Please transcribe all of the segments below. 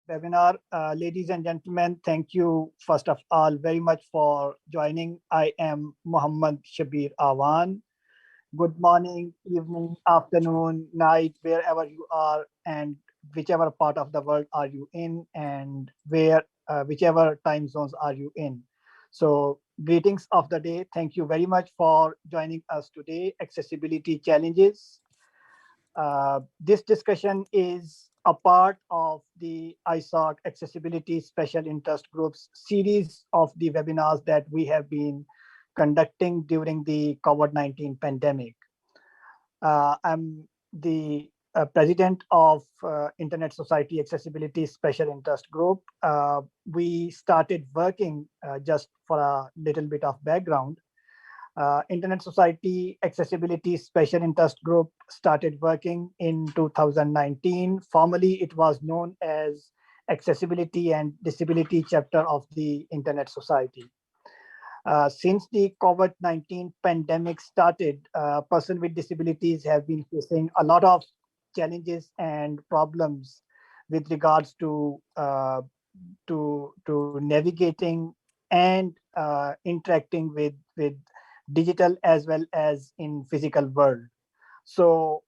webinar. Ladies and gentlemen, thank you first of all very much for joining. I am Muhammad Shabir Awan. Good morning, evening, afternoon, night, wherever you are and whichever part of the world are you in and whichever time zones are you in. So greetings of the day. Thank you very much for joining us today. Accessibility challenges. This discussion is a part of the ISOC Accessibility Special Interest Groups series of the webinars that we have been conducting during the COVID-19 pandemic. I'm the president of Internet Society Accessibility Special Interest Group. We started working just for a little bit of background. Internet Society Accessibility Special Interest Group started working in 2019. Formally, it was known as Accessibility and Disability Chapter of the Internet Society. Since the COVID-19 pandemic started, persons with disabilities have been facing a lot of challenges and problems with regards to navigating and interacting with digital as well as in physical world. So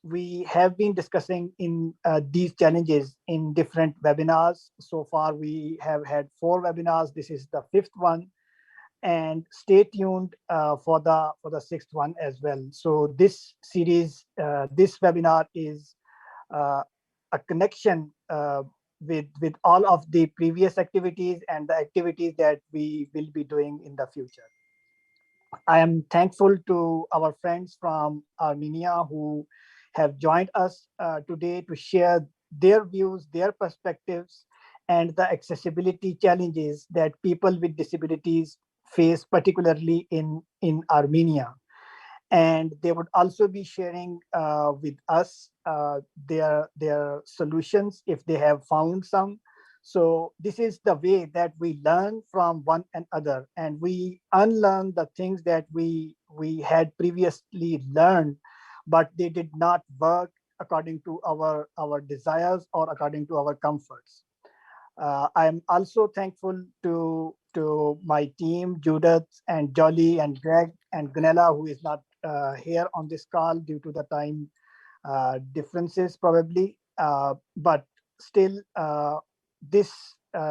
we have been discussing in these challenges in different webinars. So far, we have had 4 webinars. This is the 5th one. And stay tuned for the 6th one as well. So this series, this webinar is a connection with all of the previous activities and the activities that we will be doing in the future. I am thankful to our friends from Armenia who have joined us today to share their views, their perspectives, and the accessibility challenges that people with disabilities face, particularly in Armenia. And they would also be sharing with us their solutions if they have found some. So this is the way that we learn from one another and we unlearn the things that we had previously learned, but they did not work according to our desires or according to our comforts. I am also thankful to my team, Judith and Jolly and Greg and Gunella, who is not here on this call due to the time differences probably. But still, this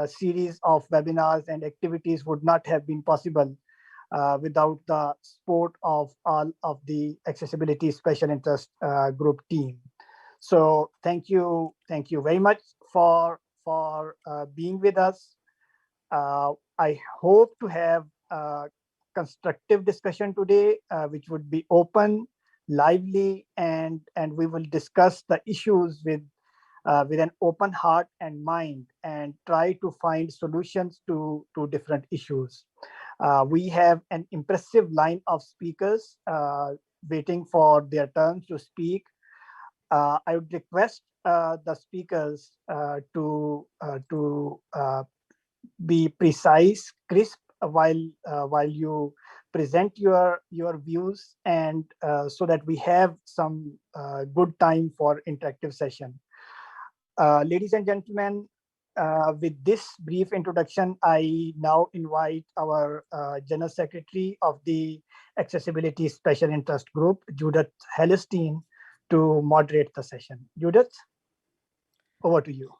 series of webinars and activities would not have been possible without the support of all of the Accessibility Special Interest Group team. So thank you very much for being with us. I hope to have a constructive discussion today, which would be open, lively, and we will discuss the issues with an open heart and mind and try to find solutions to different issues. We have an impressive line of speakers waiting for their turn to speak. I would request the speakers to be precise, crisp while you present your views, and so that we have some good time for interactive session. Ladies and gentlemen, with this brief introduction, I now invite our General Secretary of the Accessibility Special Interest Group, Judith Hellestein, to moderate the session. Judith, over to you.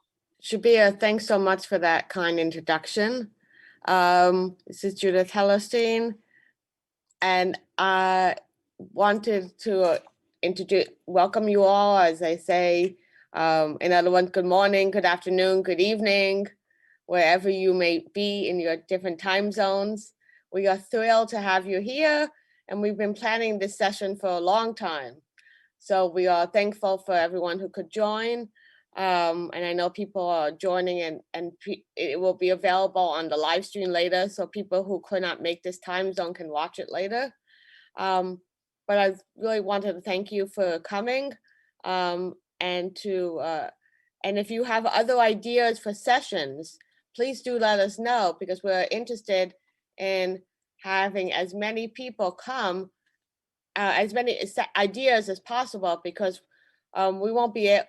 Shabir, thanks so much for that kind introduction. This is Judith Hellestein, and I wanted to welcome you all, as I say, in other words, good morning, good afternoon, good evening, wherever you may be in your different time zones. We are thrilled to have you here, and we've been planning this session for a long time. So we are thankful for everyone who could join. And I know people are joining and it will be available on the live stream later. So people who could not make this time zone can watch it later. But I really wanted to thank you for coming. And if you have other ideas for sessions, please do let us know, because we're interested in having as many people come, as many ideas as possible, because we won't be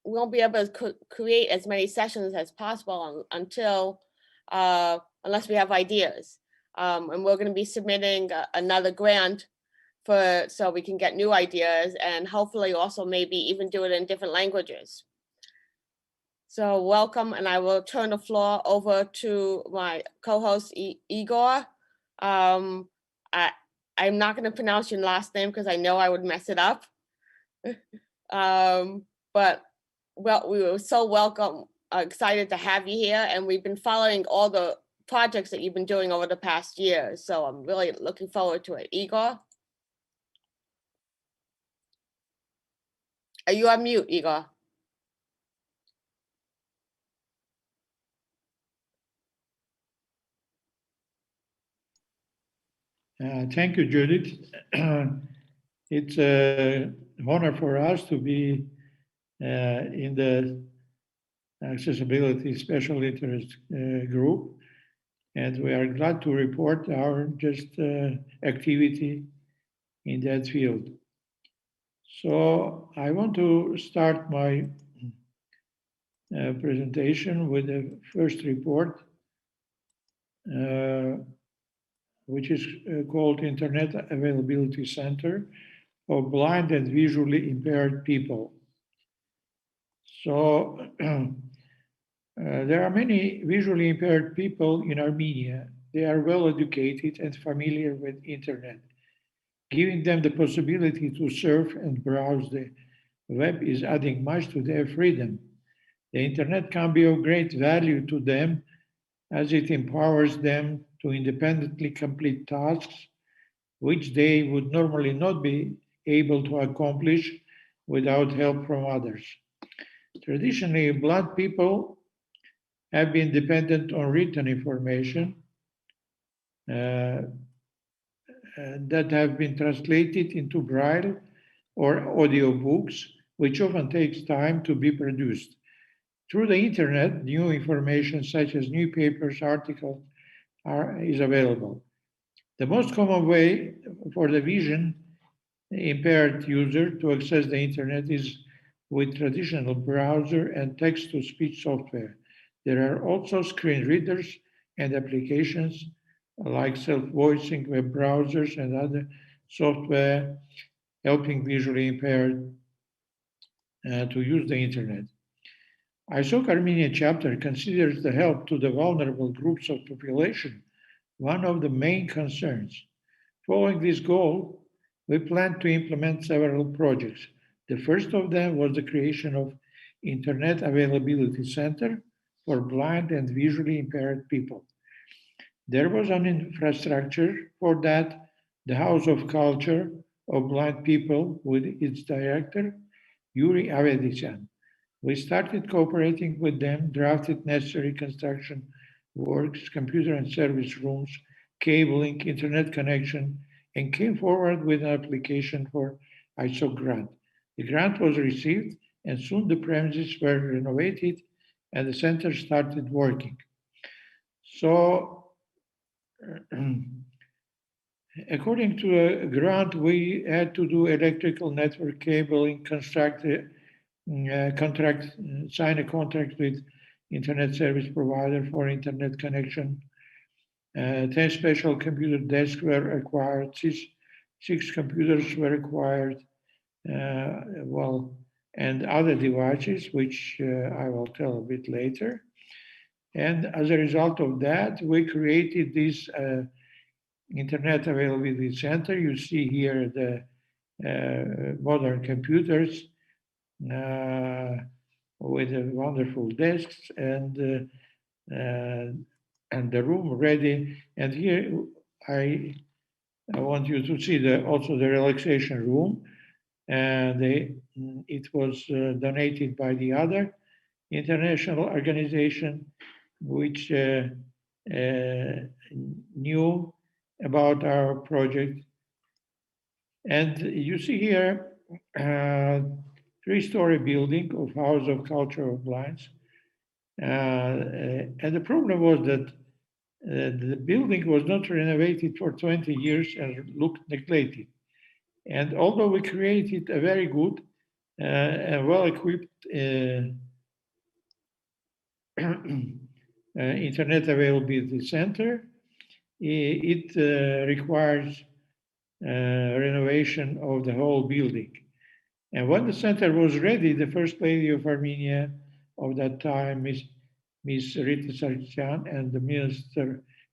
we won't be able to create as many sessions as possible until unless we have ideas. And we're going to be submitting another grant so we can get new ideas, and hopefully also maybe even do it in different languages. So welcome, and I will turn the floor over to my co-host Igor. I'm not going to pronounce your last name because I know I would mess it up. But well, we were so welcome, excited to have you here, and we've been following all the projects that you've been doing over the past year. So I'm really looking forward to it. Igor? Are you on mute, Igor? Thank you, Judith. It's an honor for us to be in the accessibility special interest group, and we are glad to report our activity in that field. So I want to start my presentation with the first report, which is called Internet Availability Center for Blind and Visually Impaired People. So there are many visually impaired people in Armenia. They are well educated and familiar with internet. Giving them the possibility to surf and browse the web is adding much to their freedom. The internet can be of great value to them as it empowers them to independently complete tasks which they would normally not be able to accomplish without help from others. Traditionally, blind people have been dependent on written information that have been translated into Braille or audio books, which often takes time to be produced. Through the internet, new information such as newspapers, articles is available. The most common way for the vision impaired user to access the internet is with traditional browser and text-to-speech software. There are also screen readers and applications like self-voicing web browsers and other software helping visually impaired to use the internet. ISOC Armenia chapter considers the help to the vulnerable groups of population one of the main concerns. Following this goal, we plan to implement several projects. The first of them was the creation of Internet Availability Center for blind and visually impaired people. There was an infrastructure for that, the House of Culture of Blind People with its director, Yuri Avedisyan. We started cooperating with them, drafted necessary construction works, computer and service rooms, cabling, internet connection, and came forward with an application for ISOC grant. The grant was received, and soon the premises were renovated and the center started working. So, according to a grant, we had to do electrical network cabling, sign a contract with internet service provider for internet connection. 10 special computer desks were acquired, six computers were acquired, and other devices, which I will tell a bit later. And as a result of that, we created this Internet Availability Center. You see here the modern computers with wonderful desks and the room ready. And here I want you to see also the relaxation room. It was donated by the other international organization which knew about our project. And you see here three-story building of House of Culture of Blinds. And the problem was that the building was not renovated for 20 years and looked neglected. And although we created a very good a well-equipped internet availability center. It requires renovation of the whole building. And when the center was ready, the First Lady of Armenia of that time, Ms. Rita Sargsyan, and the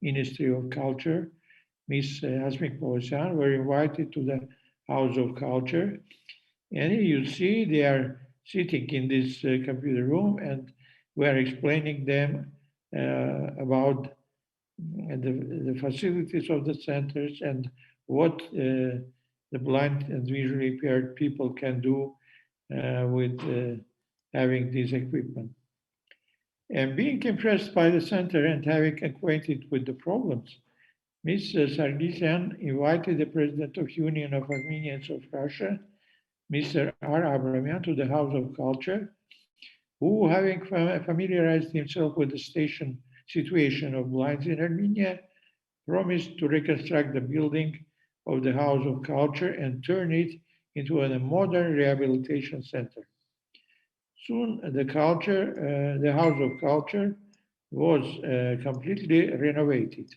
Ministry of Culture, Ms. Asmik Povesyan, were invited to the House of Culture. And you see they are sitting in this computer room, and we are explaining them about the facilities of the centers and what the blind and visually impaired people can do with having this equipment. And being impressed by the center and having acquainted with the problems, Ms. Sargsyan invited the President of Union of Armenians of Russia, Mr. R. Abramian, to the House of Culture, who, having familiarized himself with the situation of blinds in Armenia, promised to reconstruct the building of the House of Culture and turn it into a modern rehabilitation center. Soon, the House of Culture was completely renovated.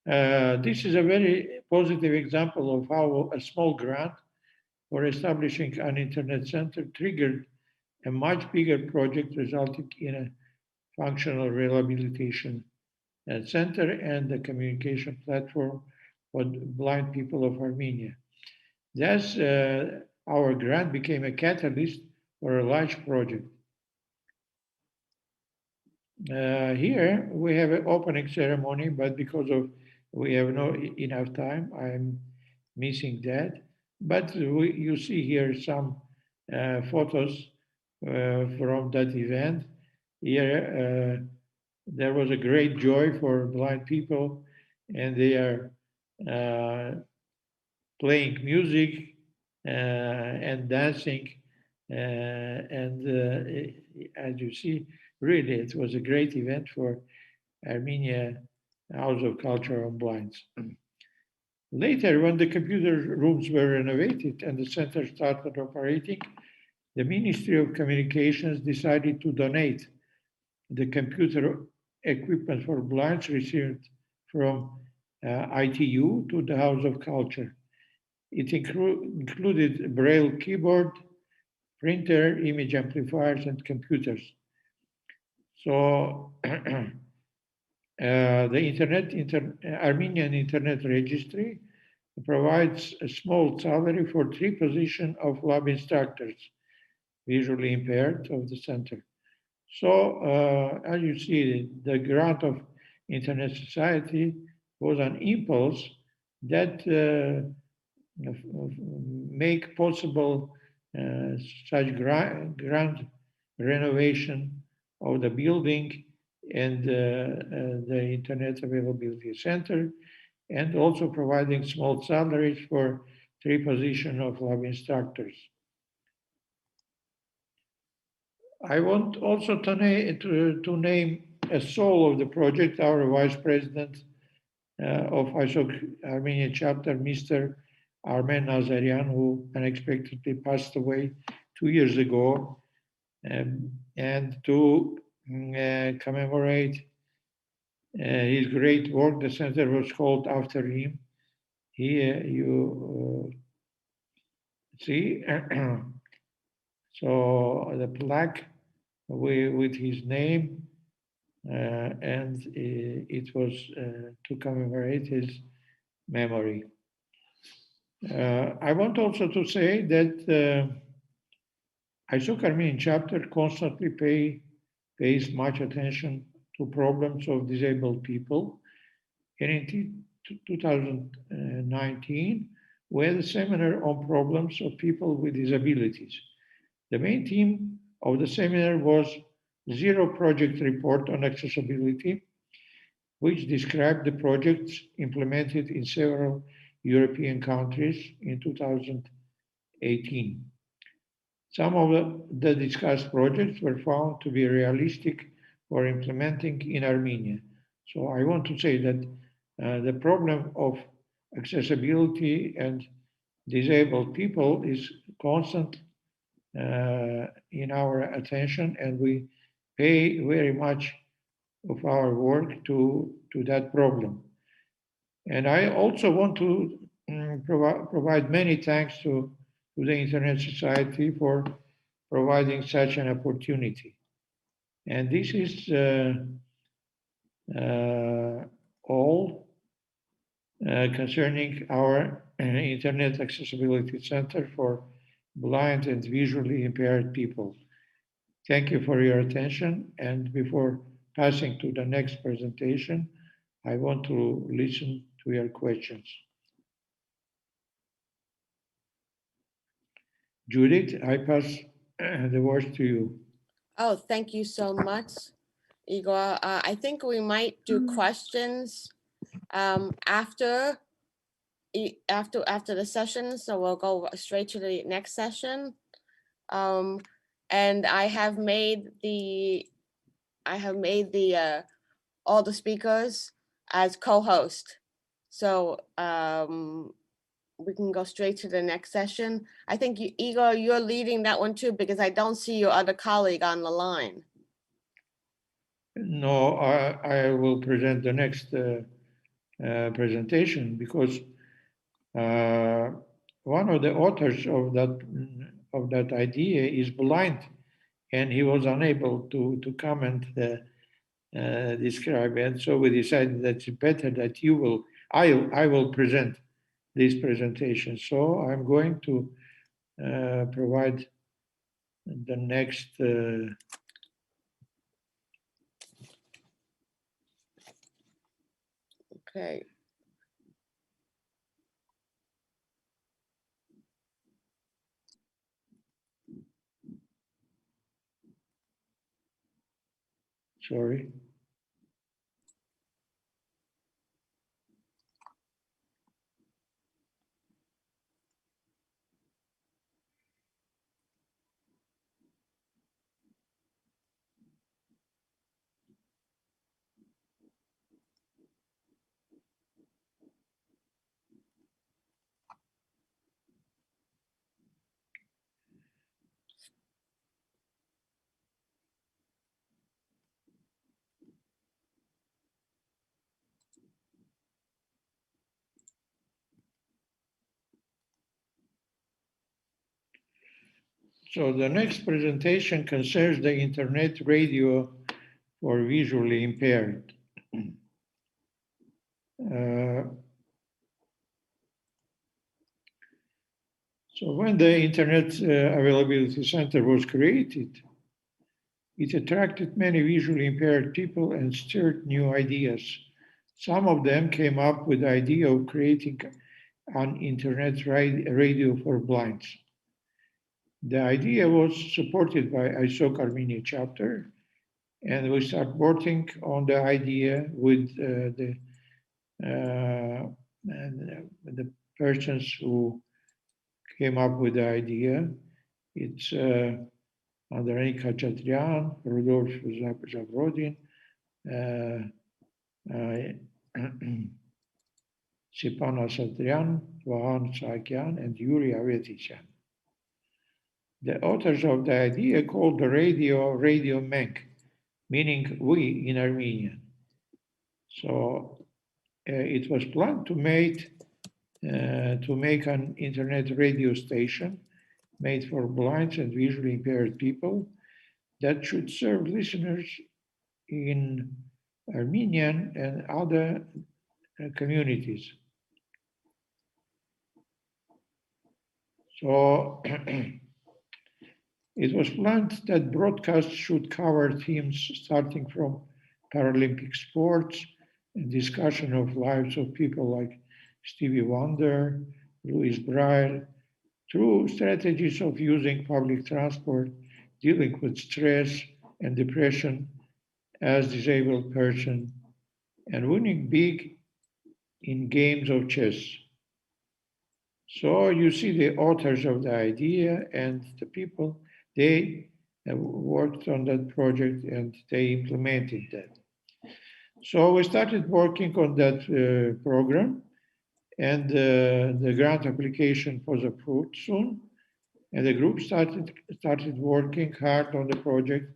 This is a very positive example of how a small grant for establishing an internet center triggered a much bigger project resulting in a functional rehabilitation center and a communication platform for blind people of Armenia. Thus, our grant became a catalyst for a large project. Here we have an opening ceremony, but because of we have not enough time, I'm missing that. But you see here some photos from that event. Here, there was a great joy for blind people, and they are playing music and dancing. As you see, really, it was a great event for Armenia House of Culture on Blinds. Later, when the computer rooms were renovated and the center started operating, the Ministry of Communications decided to donate the computer equipment for blinds received from ITU to the House of Culture. It included a Braille keyboard, printer, image amplifiers, and computers. So the Armenian Internet Registry provides a small salary for 3 positions of lab instructors, visually impaired, of the center. So as you see, the grant of Internet Society was an impulse that make possible such grand renovation of the building and the Internet Availability Center, and also providing small salaries for 3 positions of lab instructors. I want also to name a soul of the project, our Vice President of ISOC Armenia chapter, Mr. Armen Nazarian, who unexpectedly passed away 2 years ago. And to commemorate his great work, the center was called after him. Here you see, so the plaque with his name, and it was to commemorate his memory. I want also to say that ISOC Armenian chapter constantly pays much attention to problems of disabled people. And in 2019, we had a seminar on problems of people with disabilities. The main theme of the seminar was Zero Project Report on Accessibility, which described the projects implemented in several European countries in 2018. Some of the discussed projects were found to be realistic for implementing in Armenia. So I want to say that the problem of accessibility and disabled people is constant in our attention, and we pay very much of our work to that problem. And I also want to provide many thanks to the Internet Society for providing such an opportunity. And this is all concerning our Internet Accessibility Center for blind and visually impaired people. Thank you for your attention. And before passing to the next presentation, I want to listen to your questions. Judith, I pass the word to you. Oh, thank you so much, Igor. I think we might do questions after the session, so we'll go straight to the next session. And I have made all the speakers as co-host, so we can go straight to the next session. I think Igor, you're leading that one too, because I don't see your other colleague on the line. No, I will present the next presentation, because one of the authors of that idea is blind, and he was unable to come and describe it. So we decided that it's better that I will present this presentation. So I'm going to provide the next. Okay. Sorry. So the next presentation concerns the internet radio for visually impaired. So when the Internet Availability Center was created, it attracted many visually impaired people and stirred new ideas. Some of them came up with the idea of creating an internet radio for blinds. The idea was supported by ISOC Armenia chapter, and we started working on the idea with the persons who came up with the idea. It's Andrei Kachaturian, Rudolf Zabrodin, Stepan Asatryan, Vahan Sakian, and Yuri Avetisyan. The authors of the idea called the Radio Menk, meaning we in Armenian. So it was planned to make an internet radio station made for blind and visually impaired people that should serve listeners in Armenian and other communities. So it was planned that broadcasts should cover themes starting from Paralympic sports and discussion of lives of people like Stevie Wonder, Louis Braille, through strategies of using public transport, dealing with stress and depression as disabled person, and winning big in games of chess. So you see the authors of the idea and the people, they worked on that project and they implemented that. So we started working on that program, and the grant application was approved soon. and the group started working hard on the project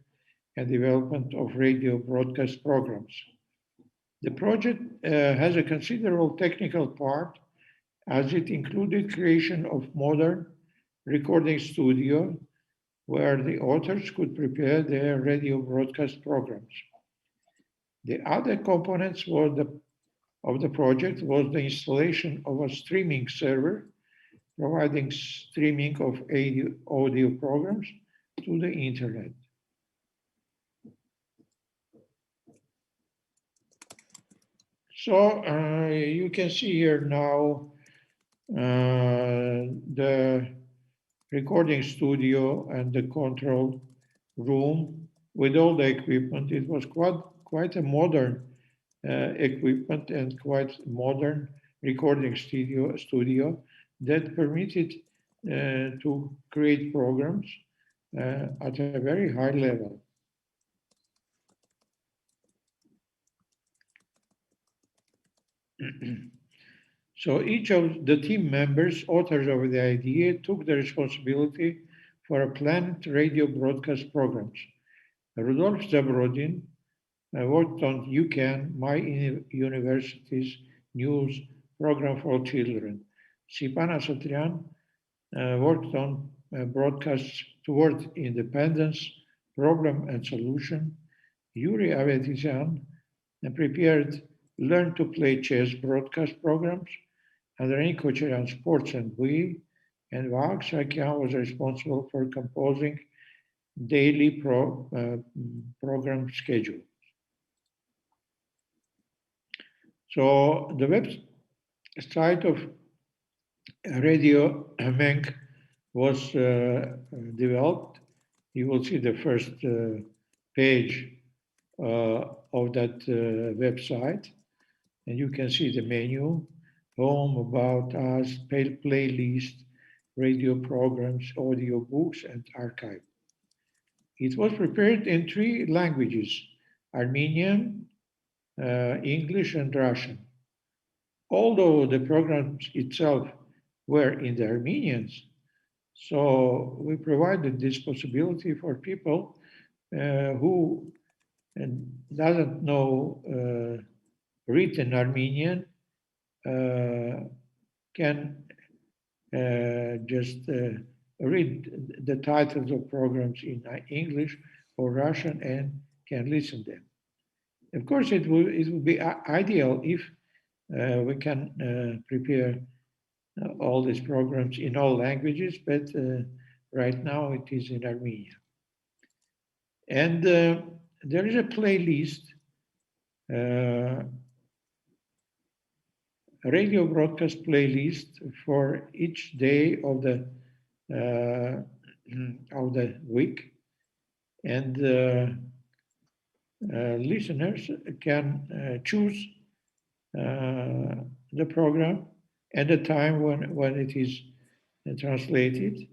and development of radio broadcast programs. The project has a considerable technical part, as it included creation of modern recording studio where the authors could prepare their radio broadcast programs. The other components of the project was the installation of a streaming server providing streaming of audio programs to the internet. So you can see here now the recording studio and the control room with all the equipment. It was quite a modern equipment and quite modern recording studio that permitted to create programs at a very high level. So each of the team members, authors of the idea, took the responsibility for a planned radio broadcast programs. Rudolf Zabrodin worked on UCAN, my university's news program for children. Sipan Asatrian worked on broadcasts toward independence, problem and solution. Yuri Avedisian prepared Learn to Play Chess broadcast programs. Andrei Kocheran Sports and We, and Vahak Sakian was responsible for composing daily program schedule. So the website of Radio Menk was developed. You will see the first page of that website, and you can see the menu, home, about us, playlist, radio programs, audio books, and archive. It was prepared in 3 languages, Armenian, English, and Russian. Although the programs itself were in the Armenians, so we provided this possibility for people who doesn't know written Armenian can just read the titles of programs in English or Russian and can listen them. Of course, it would be ideal if we can prepare all these programs in all languages, but right now it is in Armenian. And there is a playlist, a radio broadcast playlist for each day of the week, and listeners can choose the program and the time when it is translated,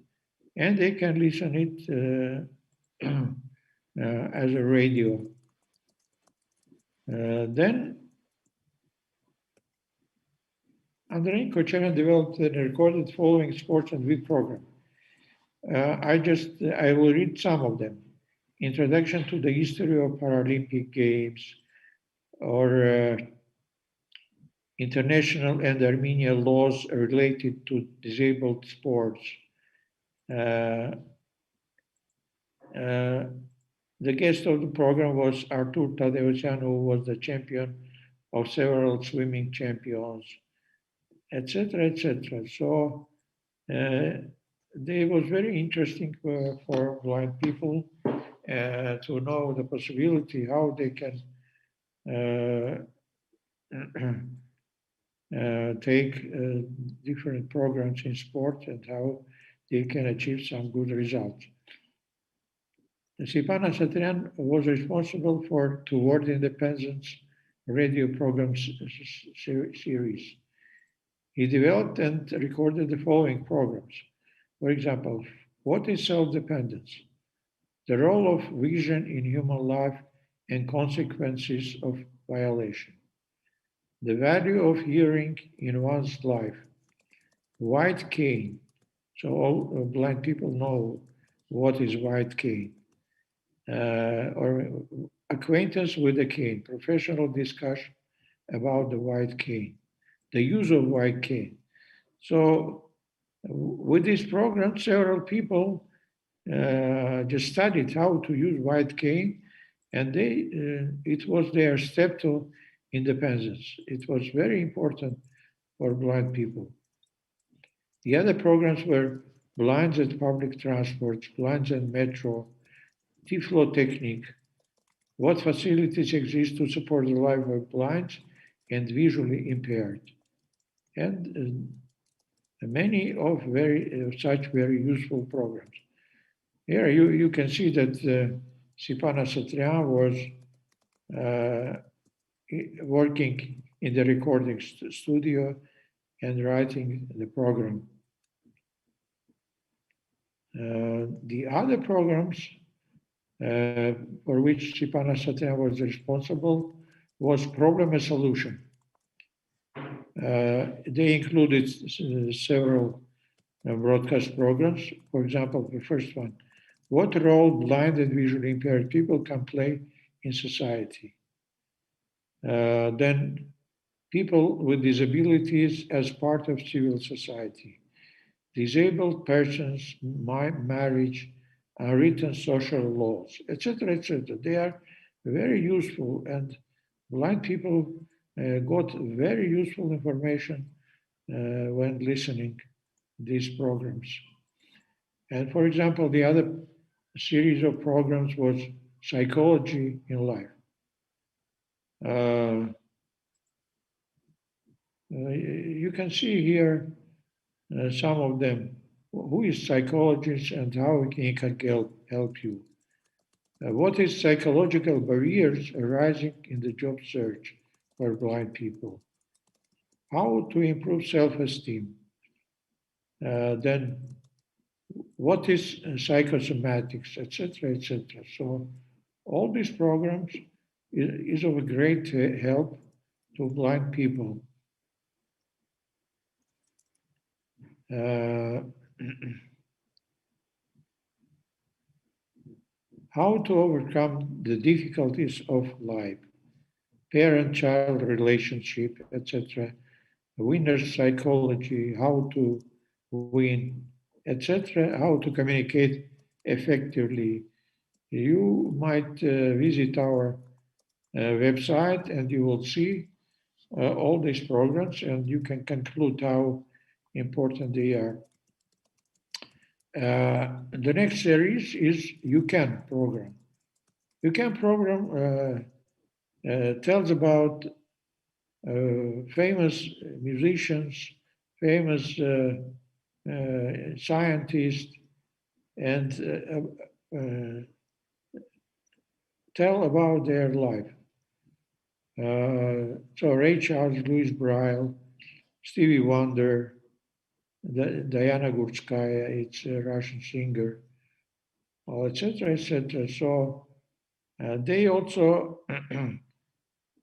and they can listen it as a radio. Then Andrei Kocheran developed and recorded following sports and week program. I will read some of them. Introduction to the history of Paralympic Games, or international and Armenian laws related to disabled sports. The guest of the program was Artur Tadeusian, who was the champion of several swimming champions, etc., etc. So it was very interesting for blind people to know the possibility how they can take different programs in sport and how they can achieve some good results. Sipana Satrian was responsible for Toward Independence radio program series. He developed and recorded the following programs. For example, what is self-dependence? The role of vision in human life and consequences of violation. The value of hearing in one's life. White cane, So all blind people know what is white cane, or acquaintance with the cane, professional discussion about the white cane, the use of white cane. So with this program, several people just studied how to use white cane, and it was their step to independence. It was very important for blind people. The other programs were blinds at public transport, blinds at metro, Tiflo technique, what facilities exist to support the life of blinds and visually impaired, and many of such very useful programs. Here you can see that Sipana Satrian was working in the recording studio and writing the program. The other programs for which Sipana Satrian was responsible was problem and solution. They included several broadcast programs. For example, the first one, what role blind and visually impaired people can play in society? Then people with disabilities as part of civil society, disabled persons, marriage, unwritten social laws, etc., etc. They are very useful, and blind people got very useful information when listening these programs. And for example, the other series of programs was psychology in life. You can see here some of them. Who is psychologist and how he can help you? What is psychological barriers arising in the job search for blind people? How to improve self-esteem? Then what is psychosomatics, etc., etc. So all these programs is of a great help to blind people. How to overcome the difficulties of life, parent-child relationship, etc., winner's psychology, how to win, etc., how to communicate effectively. You might visit our website and you will see all these programs and you can conclude how important they are. The next series is You Can program. You Can program tells about famous musicians, famous scientists, and tell about their life. So Ray Charles, Louis Braille, Stevie Wonder, Diana Gurskaya, it's a Russian singer, etc., etc. So they also,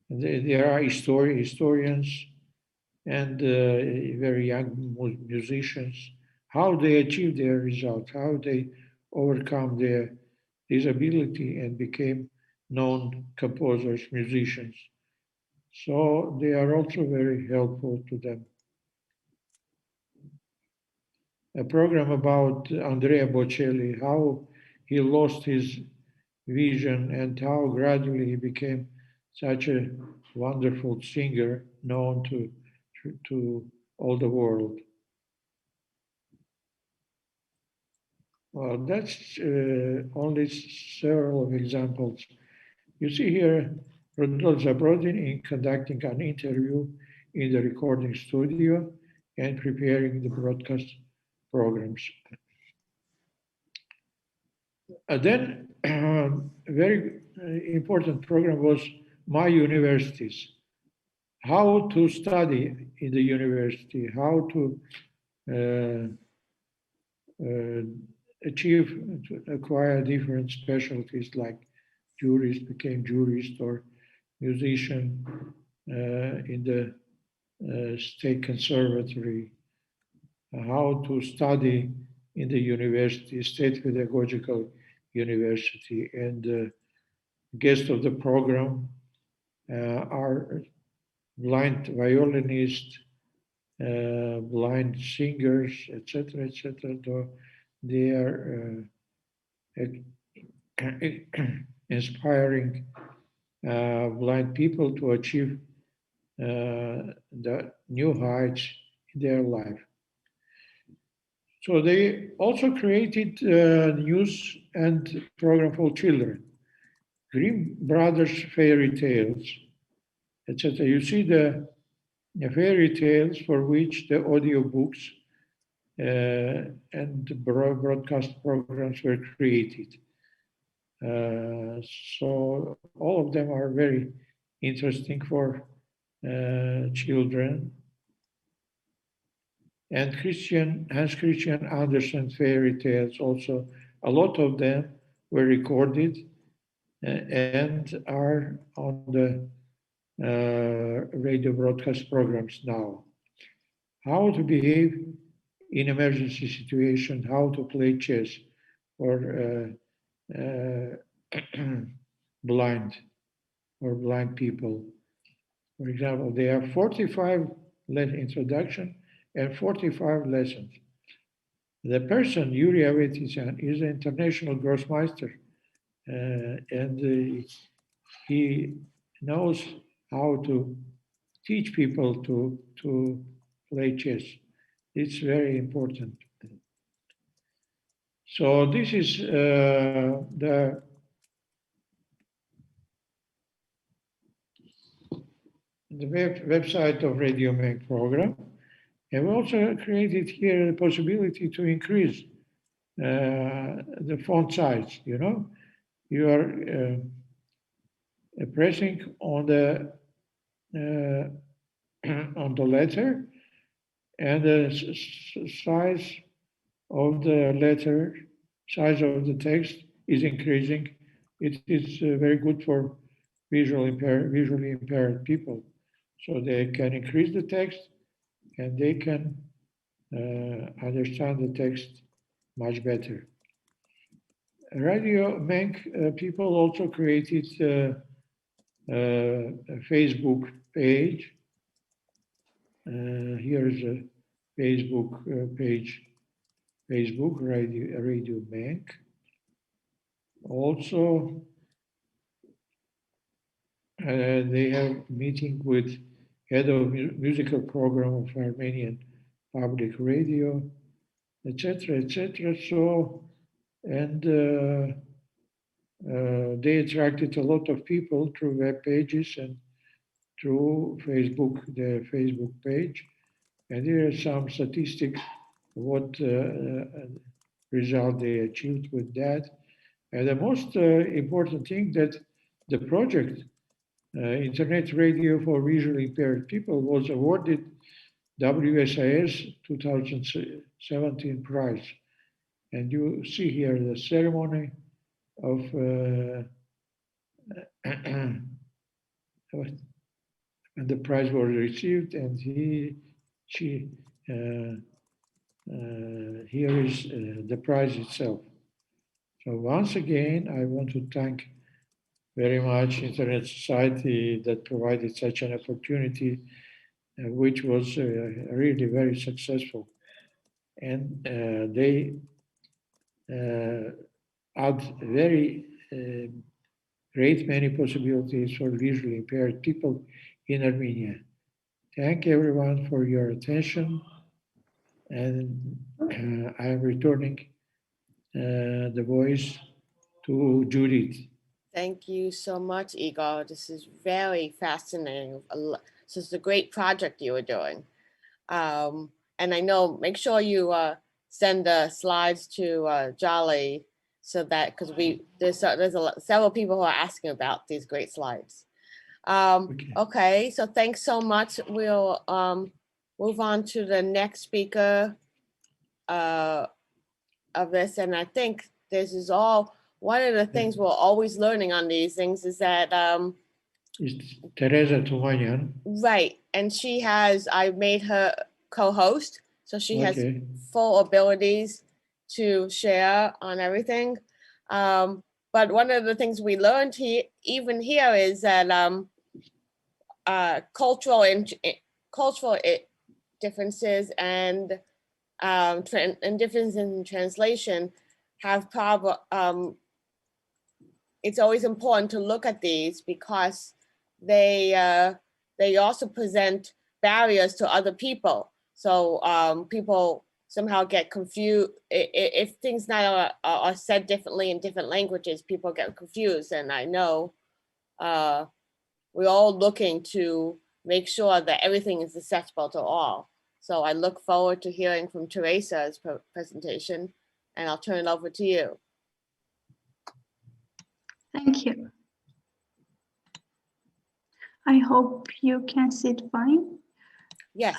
there are historians and very young musicians, how they achieve their results, how they overcome their disability and became known composers, musicians. So they are also very helpful to them. A program about Andrea Bocelli, how he lost his vision and how gradually he became such a wonderful singer known to all the world. Well, that's only several examples. You see here Rodolphe Zabrodin in conducting an interview in the recording studio and preparing the broadcast programs. Then a very important program was My Universities. How to study in the university, how to acquire different specialties like became jurist or musician in the state conservatory, how to study in the university, State Pedagogical University, and guest of the program are blind violinists, blind singers, etc., etc. They are inspiring blind people to achieve the new heights in their life. So they also created news and program for children, Grimm Brothers fairy tales, etc. You see the fairy tales for which the audiobooks and broadcast programs were created. So all of them are very interesting for children. And Hans Christian Andersen fairy tales also, a lot of them were recorded and are on the radio broadcast programs now. How to behave in emergency situation, how to play chess for blind people. For example, they have 45 introduction and 45 lessons. The person, Yuri Avetisyan, is an international Grossmeister, and he knows how to teach people to play chess. It's very important. So this is the website of Radio Mac program. And we also created here the possibility to increase the font size, you know. You are pressing on the letter, and the size of the letter, size of the text is increasing. It is very good for visually impaired people. So they can increase the text and they can understand the text much better. Radio Menk people also created a Facebook page. Here is a Facebook page, Facebook Radio Menk. Also, they have meeting with head of musical program of Armenian public radio, etc., etc. So, and they attracted a lot of people through web pages and through Facebook, their Facebook page. And here are some statistics, what result they achieved with that. And the most important thing that the project, Internet Radio for Visually Impaired People, was awarded WSIS 2017 prize. And you see here the ceremony of when the prize was received, and here is the prize itself. So once again, I want to thank very much Internet Society that provided such an opportunity, which was really very successful. And they add very great many possibilities for visually impaired people in Armenia. Thank everyone for your attention, and I am returning the voice to Judith. Thank you so much, Igor. This is very fascinating. This is a great project you were doing. And I know, make sure you send the slides to Jolly, so that, because there's several people who are asking about these great slides. Okay, so thanks so much. We'll move on to the next speaker of this. And I think this is all, one of the things we're always learning on these things is that It's Teresa Tumanian. right, and she has, I made her co-host, so she has full abilities to share on everything. But one of the things we learned here, even here, is that cultural differences and differences in translation have it's always important to look at these because they also present barriers to other people. So people somehow get confused. If things now are said differently in different languages, people get confused. And I know we're all looking to make sure that everything is accessible to all. So I look forward to hearing from Teresa's presentation, and I'll turn it over to you. Thank you. I hope you can see it fine. Yes.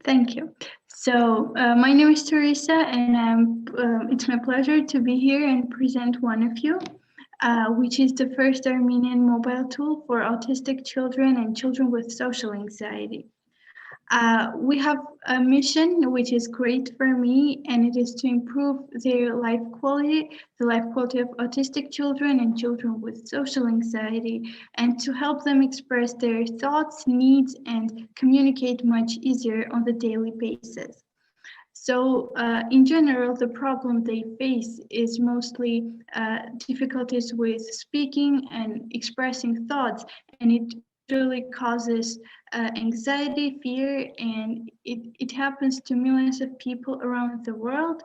Thank you. So my name is Teresa, and it's my pleasure to be here and present one of you, which is the first Armenian mobile tool for autistic children and children with social anxiety. We have a mission which is great for me, and it is to improve their life quality, the life quality of autistic children and children with social anxiety, and to help them express their thoughts, needs, and communicate much easier on the daily basis. So in general, the problem they face is mostly difficulties with speaking and expressing thoughts, and it usually causes anxiety, fear, and it happens to millions of people around the world.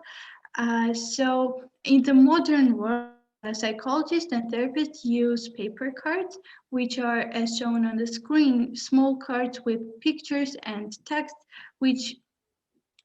So in the modern world, psychologists and therapists use paper cards, which are, as shown on the screen, small cards with pictures and text, which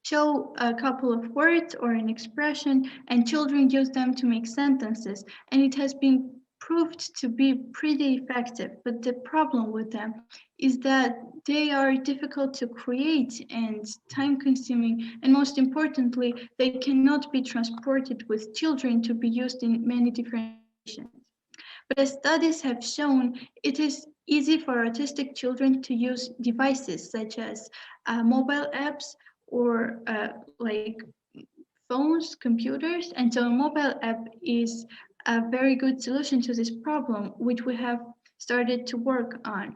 show a couple of words or an expression, and children use them to make sentences. And it has been proved to be pretty effective. But the problem with them is that they are difficult to create and time-consuming. And most importantly, they cannot be transported with children to be used in many different situations. But as studies have shown, it is easy for autistic children to use devices such as mobile apps or like phones, computers. And so a mobile app is a very good solution to this problem, which we have started to work on.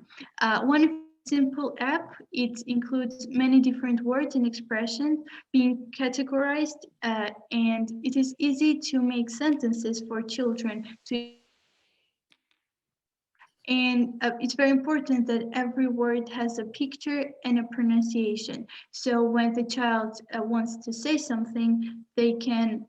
One simple app, it includes many different words and expressions being categorized, and it is easy to make sentences for children to. And it's very important that every word has a picture and a pronunciation. So when the child wants to say something, they can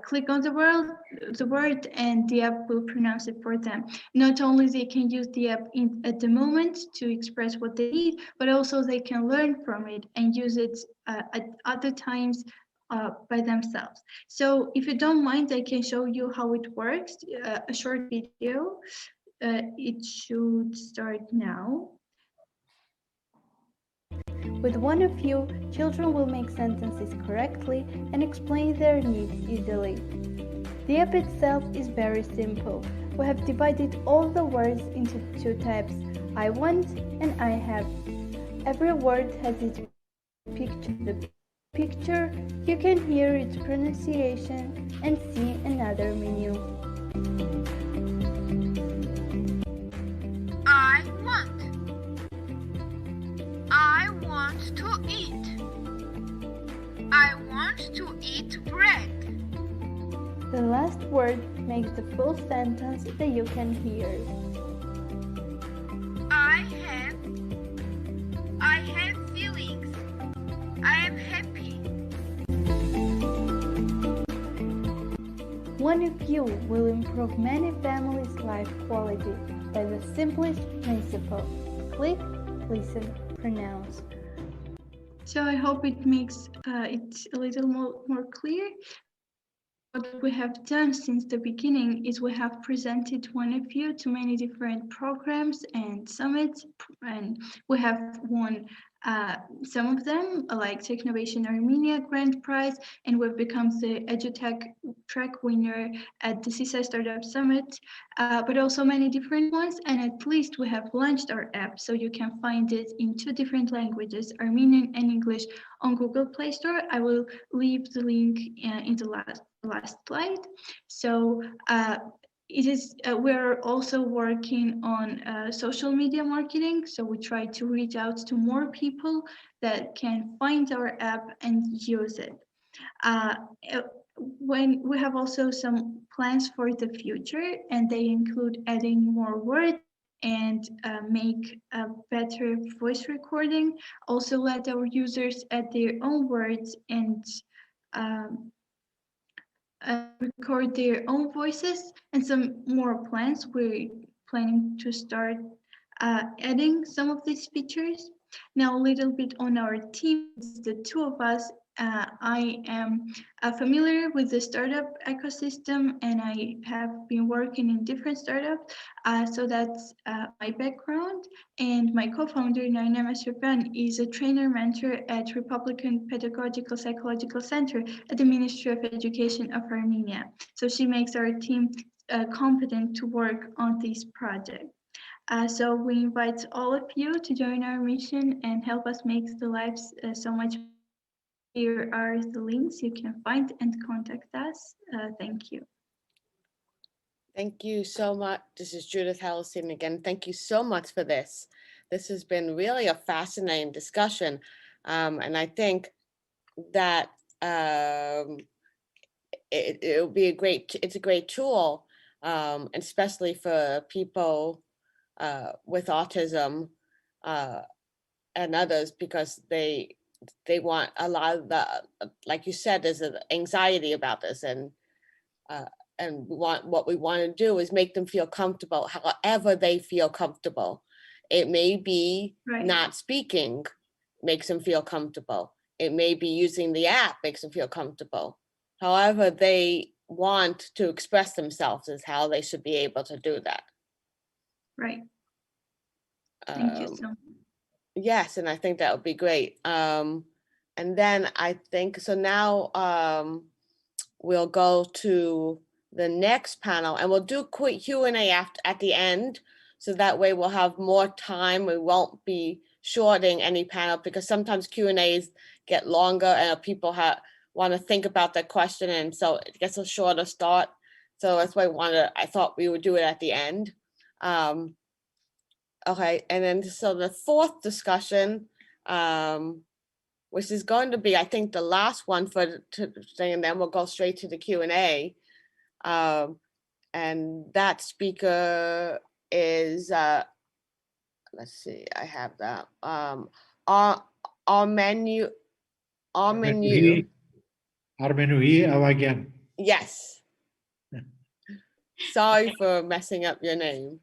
click on the word and the app will pronounce it for them. Not only they can use the app at the moment to express what they need, but also they can learn from it and use it at other times by themselves. So if you don't mind, I can show you how it works, a short video. It should start now. With one of you, children will make sentences correctly and explain their needs easily. The app itself is very simple. We have divided all the words into two types, I want and I have. Every word has its picture. The picture, you can hear its pronunciation and see another menu. I want to eat. I want to eat bread. The last word makes the full sentence that you can hear. I have feelings. I am happy. One of you will improve many families' life quality by the simplest principle. Click, listen, pronounce. So I hope it makes it a little more clear. What we have done since the beginning is we have presented one of you to many different programs and summits, and we have won Some of them, like Technovation Armenia Grand Prize, and we've become the EduTech track winner at the CSI Startup Summit, but also many different ones. And at least we have launched our app, so you can find it in 2 different languages, Armenian and English, on Google Play Store. I will leave the link in the last slide. So we're also working on social media marketing. So we try to reach out to more people that can find our app and use it. When we have also some plans for the future, and they include adding more words and make a better voice recording. Also let our users add their own words and record their own voices, and some more plans. We're planning to start adding some of these features. Now a little bit on our team, it's the 2 of us. I am familiar with the startup ecosystem, and I have been working in different startups. So that's my background. And my co-founder, Naina Masrifan, is a trainer mentor at Republican Pedagogical Psychological Center at the Ministry of Education of Armenia. So she makes our team competent to work on this project. So we invite all of you to join our mission and help us make the lives so much better. Here are the links you can find and contact us. Thank you. Thank you so much. This is Judith Hellestein again. Thank you so much for this. This has been really a fascinating discussion. And I think that it'll be it's a great tool, especially for people with autism and others, because they want a lot of the, like you said, there's an anxiety about this, and what we want to do is make them feel comfortable however they feel comfortable. It may be not speaking makes them feel comfortable. It may be using the app makes them feel comfortable. However they want to express themselves is how they should be able to do that. Right. Thank you so much. Yes, and I think that would be great. And then I think, so now we'll go to the next panel, and we'll do quick Q&A at the end. So that way we'll have more time. We won't be shorting any panel, because sometimes Q&As get longer and people want to think about their question. And so it gets a shorter start. So that's why I thought we would do it at the end. Okay, and then so the 4th discussion, which is going to be, I think, the last one for today, and then we'll go straight to the Q&A. And that speaker is, let's see, I have that. Armenian. Alagan. Yes. Sorry for messing up your name.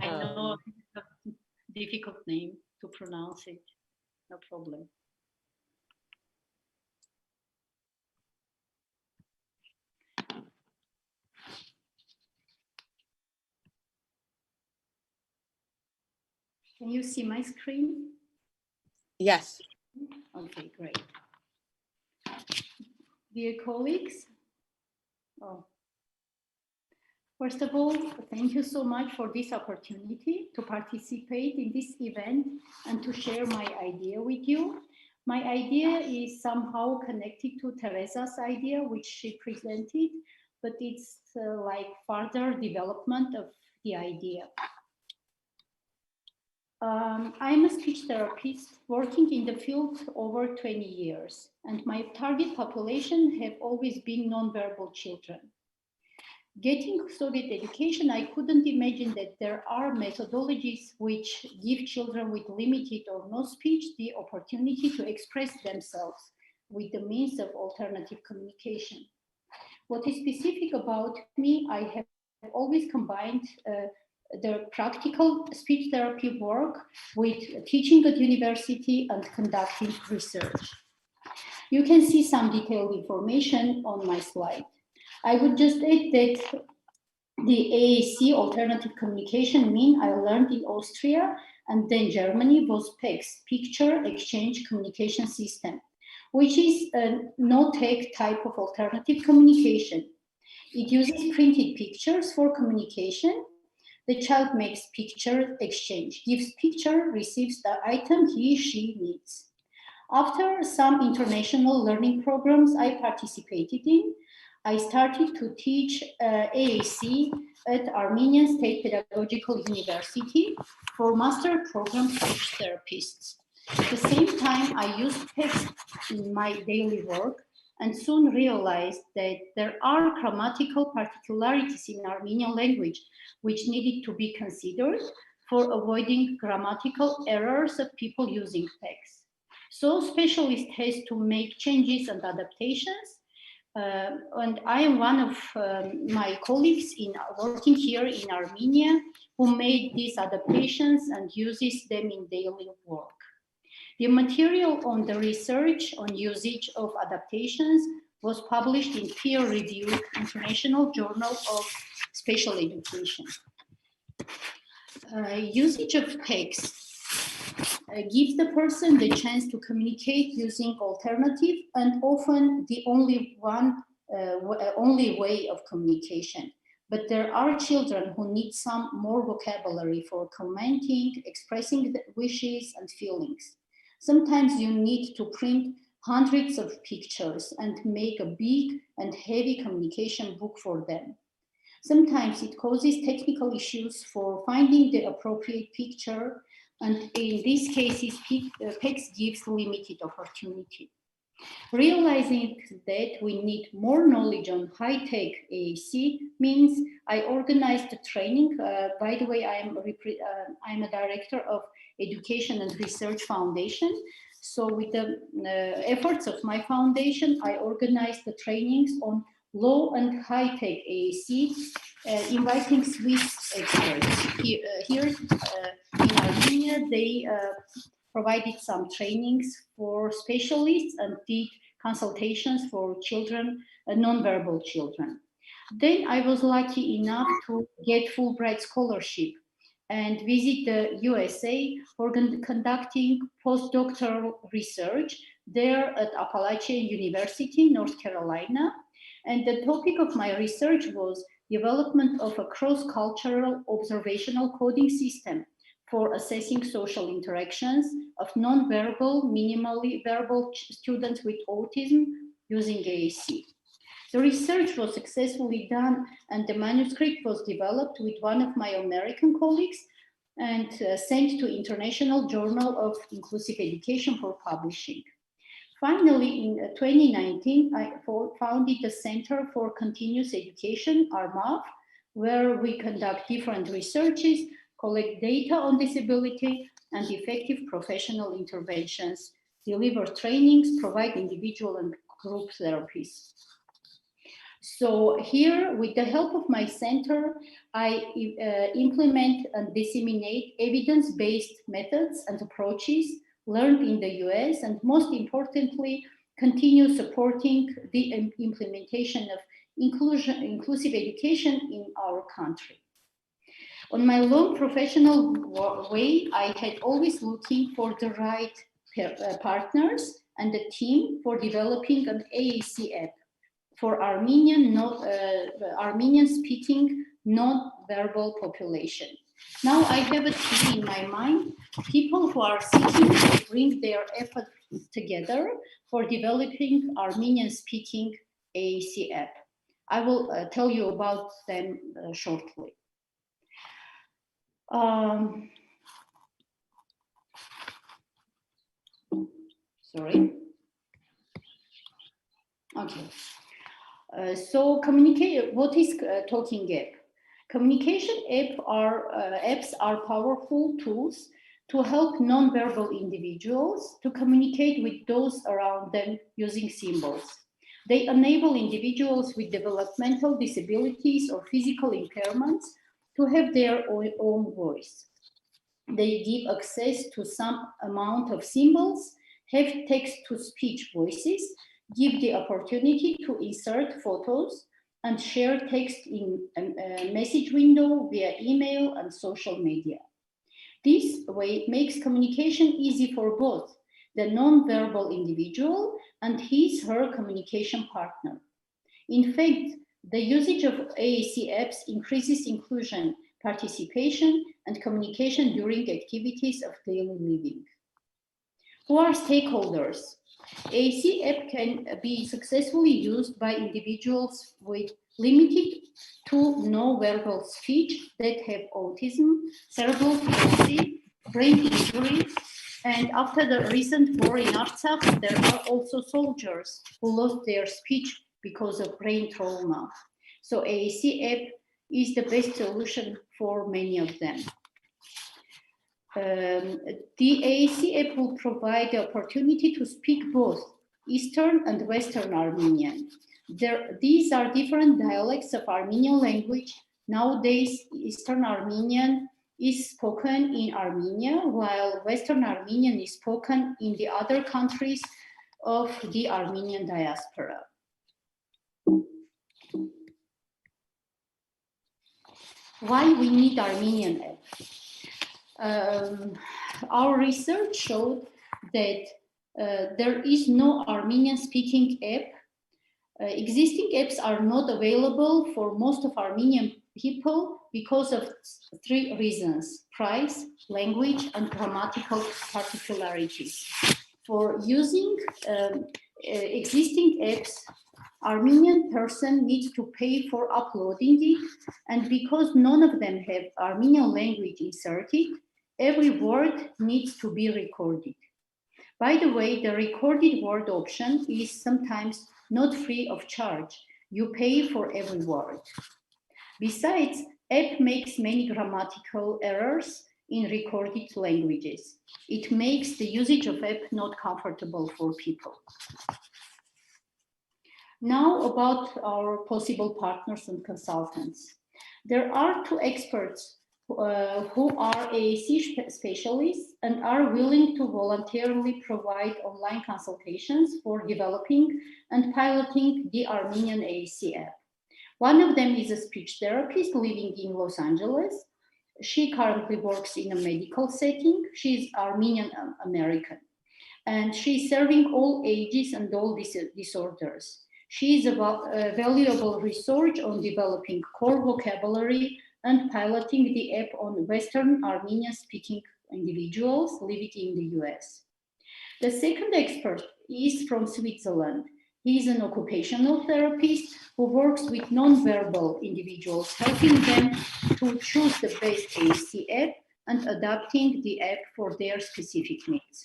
I know it's a difficult name to pronounce it. No problem. Can you see my screen? Yes. Okay, great. Dear colleagues, first of all, thank you so much for this opportunity to participate in this event and to share my idea with you. My idea is somehow connected to Teresa's idea, which she presented, but it's like further development of the idea. I'm a speech therapist working in the field over 20 years, and my target population have always been nonverbal children. Getting Soviet education, I couldn't imagine that there are methodologies which give children with limited or no speech the opportunity to express themselves with the means of alternative communication. What is specific about me, I have always combined the practical speech therapy work with teaching at university and conducting research. You can see some detailed information on my slide. I would just add that the AAC alternative communication mean I learned in Austria and then Germany was PECS, Picture Exchange Communication System, which is a no-tech type of alternative communication. It uses printed pictures for communication. The child makes picture exchange, gives picture, receives the item he/she needs. After some international learning programs I participated in, I started to teach AAC at Armenian State Pedagogical University for master program speech therapists. At the same time, I used text in my daily work and soon realized that there are grammatical particularities in Armenian language which needed to be considered for avoiding grammatical errors of people using text. So specialist has to make changes and adaptations. And I am one of my colleagues working here in Armenia who made these adaptations and uses them in daily work. The material on the research on usage of adaptations was published in peer-reviewed International Journal of Special Education. Usage of text gives the person the chance to communicate using alternative and often the only way of communication. But there are children who need some more vocabulary for commenting, expressing the wishes and feelings. Sometimes you need to print hundreds of pictures and make a big and heavy communication book for them. Sometimes it causes technical issues for finding the appropriate picture, and in these cases, PECS gives limited opportunity. Realizing that we need more knowledge on high-tech AAC means I organized a training. By the way, I'm a director of Education and Research Foundation. So with the efforts of my foundation, I organized the trainings on low and high-tech AAC, inviting Swiss experts. Here in Armenia, they provided some trainings for specialists and did consultations for children, non-verbal children. Then I was lucky enough to get Fulbright scholarship and visit the USA for conducting postdoctoral research there at Appalachian University, North Carolina. And the topic of my research was development of a cross-cultural observational coding system for assessing social interactions of non-verbal, minimally verbal students with autism using AAC. The research was successfully done and the manuscript was developed with one of my American colleagues and sent to International Journal of Inclusive Education for publishing. Finally, in 2019, I founded the Center for Continuous Education, ARMAV, where we conduct different researches, collect data on disability and effective professional interventions, deliver trainings, provide individual and group therapies. So here, with the help of my center, I implement and disseminate evidence-based methods and approaches learned in the US, and most importantly, continue supporting the implementation of inclusive education in our country. On my long professional way, I had always looking for the right partners and a team for developing an AAC app for Armenian-speaking non-verbal population. Now I have a team in my mind, people who are seeking to bring their efforts together for developing Armenian-speaking AAC app. I will tell you about them shortly. Sorry. Okay. So what is Talking App? Communication apps are powerful tools to help non-verbal individuals to communicate with those around them using symbols. They enable individuals with developmental disabilities or physical impairments to have their own voice. They give access to some amount of symbols, have text-to-speech voices, give the opportunity to insert photos, and share text in a message window via email and social media. This way makes communication easy for both the non-verbal individual and his/her communication partner. In fact, the usage of AAC apps increases inclusion, participation, and communication during activities of daily living. Who are stakeholders? AAC app can be successfully used by individuals with limited to no verbal speech that have autism, cerebral palsy, brain injury, and after the recent war in Artsakh, there are also soldiers who lost their speech because of brain trauma. So AAC app is the best solution for many of them. The AAC app will provide the opportunity to speak both Eastern and Western Armenian. These are different dialects of Armenian language. Nowadays, Eastern Armenian is spoken in Armenia, while Western Armenian is spoken in the other countries of the Armenian diaspora. Why we need Armenian app? Our research showed that there is no Armenian speaking app. Existing apps are not available for most of Armenian people because of 3 reasons: price, language, and grammatical particularities. For using existing apps, Armenian person needs to pay for uploading it, and because none of them have Armenian language inserted, every word needs to be recorded. By the way, the recorded word option is sometimes not free of charge. You pay for every word. Besides, app makes many grammatical errors in recorded languages. It makes the usage of app not comfortable for people. Now about our possible partners and consultants. There are 2 experts who are AAC specialists and are willing to voluntarily provide online consultations for developing and piloting the Armenian AAC app. One of them is a speech therapist living in Los Angeles. She currently works in a medical setting. She's Armenian American, and she's serving all ages and all disorders. She is a valuable resource on developing core vocabulary and piloting the app on Western Armenian-speaking individuals living in the US. The second expert is from Switzerland. He is an occupational therapist who works with non-verbal individuals, helping them to choose the best AAC app and adapting the app for their specific needs.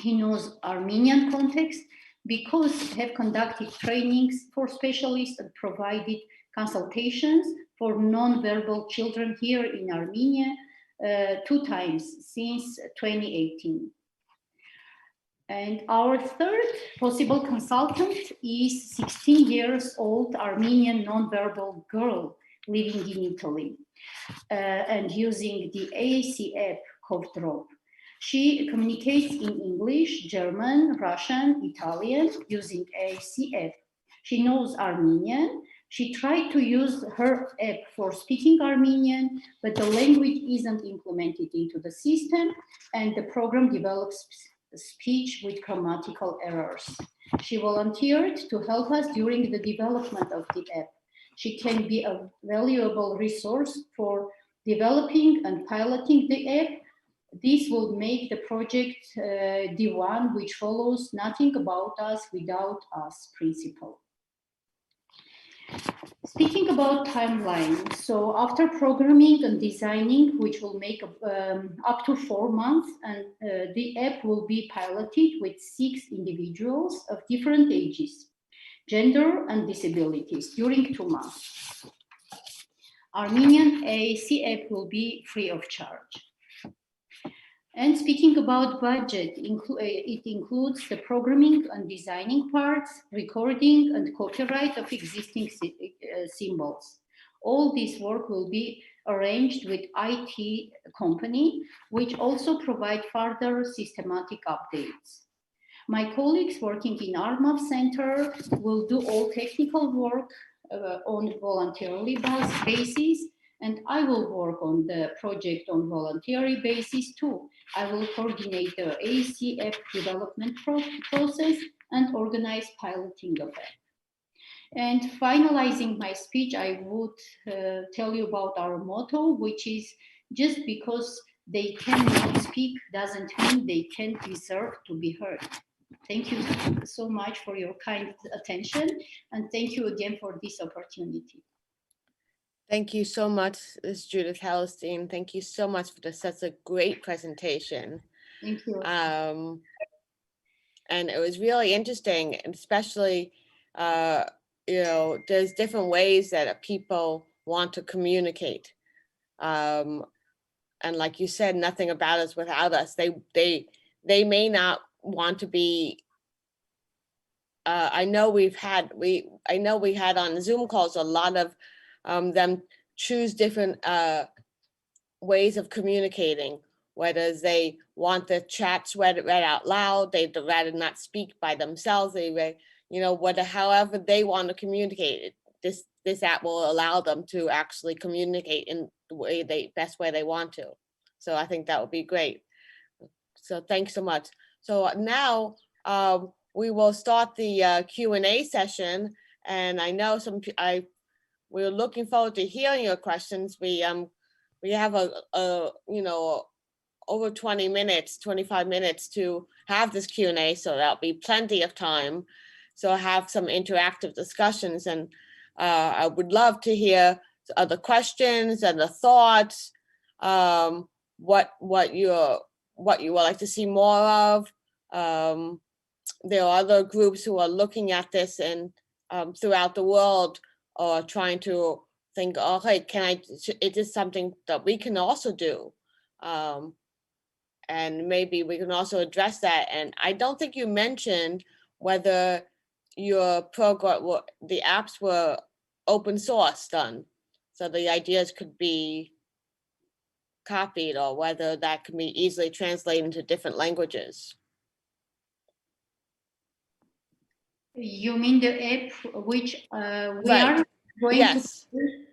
He knows Armenian context because have conducted trainings for specialists and provided consultations for non-verbal children here in Armenia 2 times since 2018. And our third possible consultant is 16 years old Armenian non-verbal girl living in Italy and using the AAC app Kovdrop. She communicates in English, German, Russian, Italian using AAC app. She knows Armenian. She tried to use her app for speaking Armenian, but the language isn't implemented into the system and the program develops speech with grammatical errors. She volunteered to help us during the development of the app. She can be a valuable resource for developing and piloting the app. This will make the project the one which follows nothing about us without us principle. Speaking about timeline, so after programming and designing, which will make up to 4 months, and the app will be piloted with 6 individuals of different ages, gender and disabilities during 2 months. Armenian AAC app will be free of charge. And speaking about budget, it includes the programming and designing parts, recording and copyright of existing symbols. All this work will be arranged with IT company, which also provide further systematic updates. My colleagues working in ARMAF Center will do all technical work on voluntarily basis, and I will work on the project on voluntary basis too. I will coordinate the AAC App development process and organize piloting of it. And finalizing my speech, I would tell you about our motto, which is just because they cannot speak doesn't mean they can't deserve to be heard. Thank you so much for your kind attention, and thank you again for this opportunity. Thank you so much, Ms. Judith Hellestein. Thank you so much for such a great presentation. Thank you. And it was really interesting, and especially, you know, there's different ways that people want to communicate. And like you said, nothing about us without us. They may not want to be. I know we had on Zoom calls a lot of them choose different ways of communicating, whether they want the chats read out loud, they'd rather not speak by themselves, you know, however they want to communicate. This app will allow them to actually communicate in the way best way they want to. So I think that would be great. So thanks so much. So now we will start the Q&A session, and I know we're looking forward to hearing your questions. We have you know, over 20 minutes, 25 minutes to have this Q&A, so that'll be plenty of time. So have some interactive discussions, and I would love to hear the questions and the thoughts, what you would like to see more of. There are other groups who are looking at this and throughout the world, or trying to think, oh, hey, is this something that we can also do? And maybe we can also address that. And I don't think you mentioned whether your program, the apps were open source done, so the ideas could be copied, or whether that can be easily translated into different languages. You mean the app which we Right. are going Yes. to?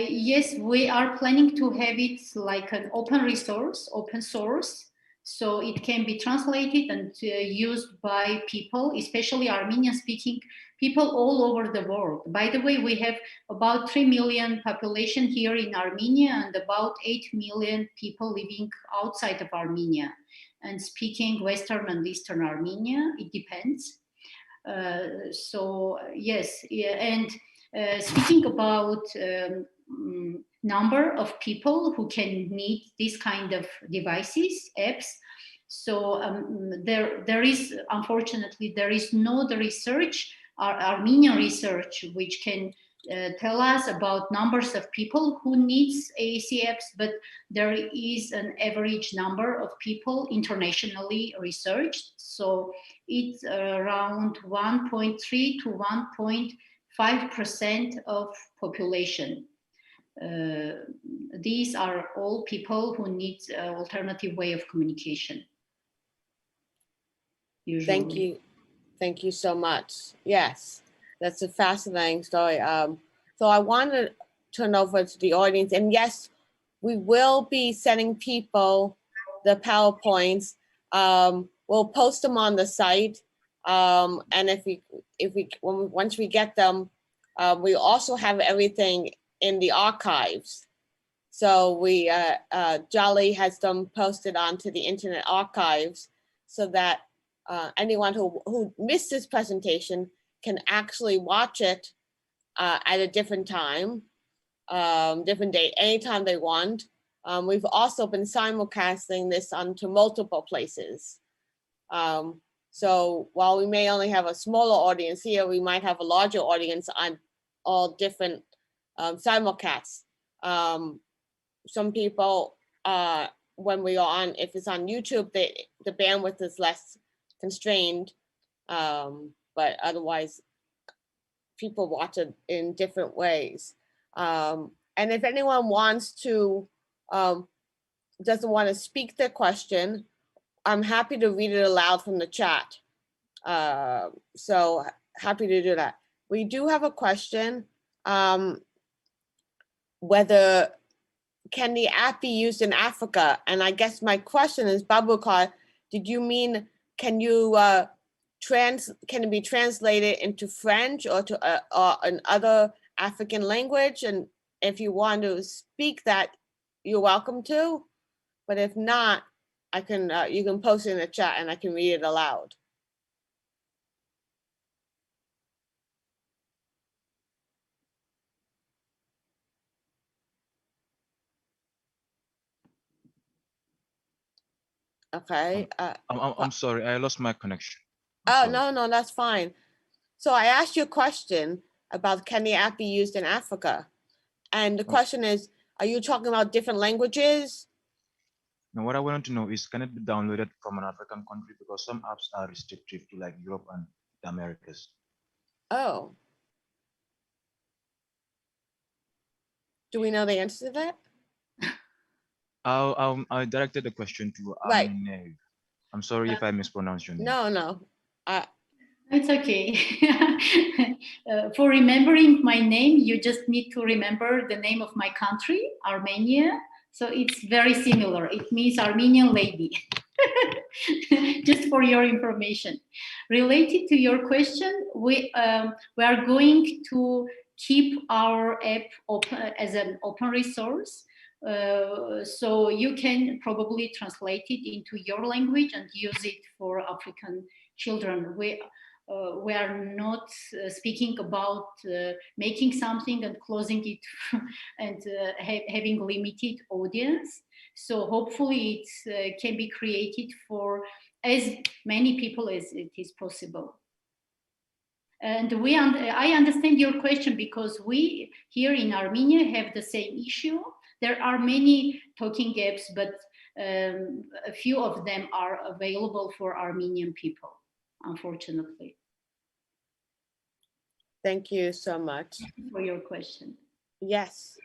Yes, we are planning to have it like an open resource, open source, so it can be translated and used by people, especially Armenian-speaking people all over the world. By the way, we have about 3 million population here in Armenia and about 8 million people living outside of Armenia and speaking Western and Eastern Armenia. It depends. So yes, yeah, and speaking about number of people who can need this kind of devices, apps. So there is, unfortunately, there is no research, Armenian research, which can tell us about numbers of people who needs AAC apps, but there is an average number of people internationally researched. So it's around 1.3 to 1.5% of population. These are all people who need an alternative way of communication. Usually. Thank you so much. Yes, that's a fascinating story. So I want to turn over to the audience, and yes, we will be sending people the PowerPoints. We'll post them on the site, and once we get them, we also have everything in the archives. So Jolly has them posted onto the Internet Archives, so that anyone who missed this presentation can actually watch it at a different time, different date, anytime they want. We've also been simulcasting this onto multiple places. So while we may only have a smaller audience here, we might have a larger audience on all different simulcasts. Some people, when we are on, if it's on YouTube, the bandwidth is less constrained, but otherwise people watch it in different ways. And if anyone wants to, doesn't want to speak their question, I'm happy to read it aloud from the chat. So happy to do that. We do have a question whether can the app be used in Africa? And I guess my question is, Babukar, did you mean can you can it be translated into French or to or another African language? And if you want to speak that, you're welcome to. But if not, I can you can post it in the chat and I can read it aloud. Okay. I'm sorry, I lost my connection. Oh, no, that's fine. So I asked you a question about can the app be used in Africa? And the question is, are you talking about different languages? Now, what I wanted to know is, can it be downloaded from an African country? Because some apps are restrictive to like Europe and the Americas. Oh. Do we know the answer to that? I directed the question to Armenian. I'm sorry if I mispronounced your name. No. It's okay. For remembering my name, you just need to remember the name of my country, Armenia. So it's very similar. It means Armenian lady. Just for your information. Related to your question, we are going to keep our app open as an open resource. So you can probably translate it into your language and use it for African children. We are not speaking about making something and closing it and having limited audience. So hopefully it can be created for as many people as it is possible. And I understand your question because we here in Armenia have the same issue. There are many talking apps, but a few of them are available for Armenian people, unfortunately. Thank you so much. Thank you for your question. Yes.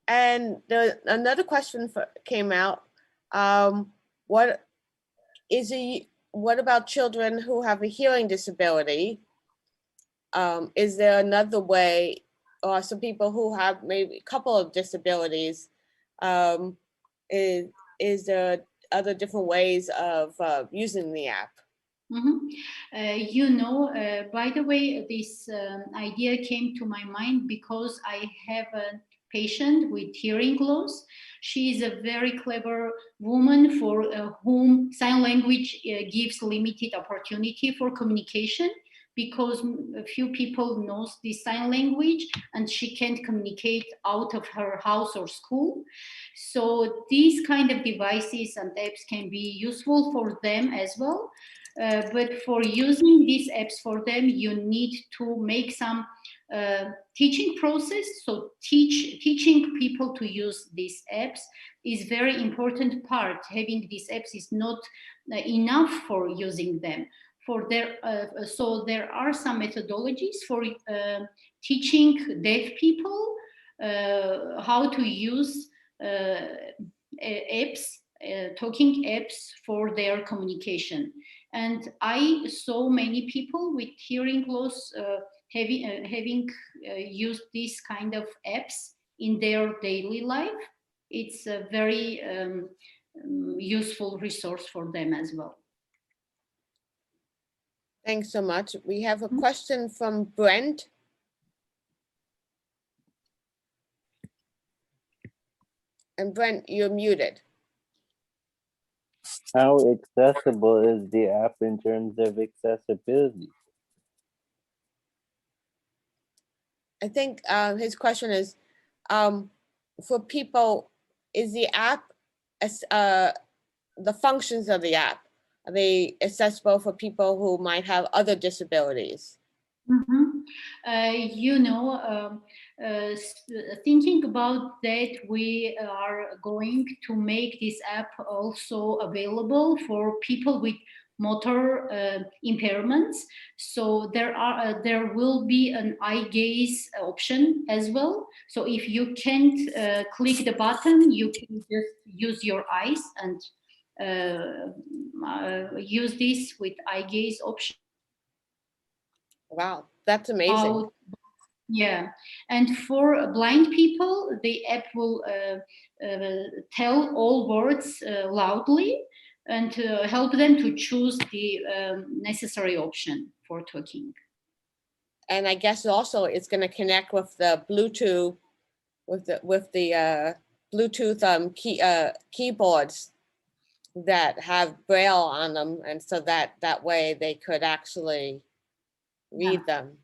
And another question came out. What about children who have a hearing disability? Is there another way, or some people who have maybe a couple of disabilities, is there other different ways of using the app? Mm-hmm. By the way, this idea came to my mind because I have a patient with hearing loss. She is a very clever woman for whom sign language gives limited opportunity for communication, because a few people knows the sign language and she can't communicate out of her house or school. So these kind of devices and apps can be useful for them as well. But for using these apps for them, you need to make some teaching process. So teaching people to use these apps is very important part. Having these apps is not enough for using them. So there are some methodologies for teaching deaf people how to use apps, talking apps for their communication. And I saw many people with hearing loss having used these kind of apps in their daily life. It's a very useful resource for them as well. Thanks so much. We have a question from Brent. And Brent, you're muted. How accessible is the app in terms of accessibility? I think his question is, for people, is the app, the functions of the app, are they accessible for people who might have other disabilities? Mm-hmm. Thinking about that, we are going to make this app also available for people with motor impairments. So there will be an eye gaze option as well. So if you can't click the button, you can just use your eyes and use this with eye gaze option. Wow, that's amazing. Yeah, and for blind people, the app will tell all words loudly and help them to choose the necessary option for talking. And I guess also it's going to connect with the Bluetooth, with the Bluetooth keyboards that have Braille on them, and so that way they could actually read them.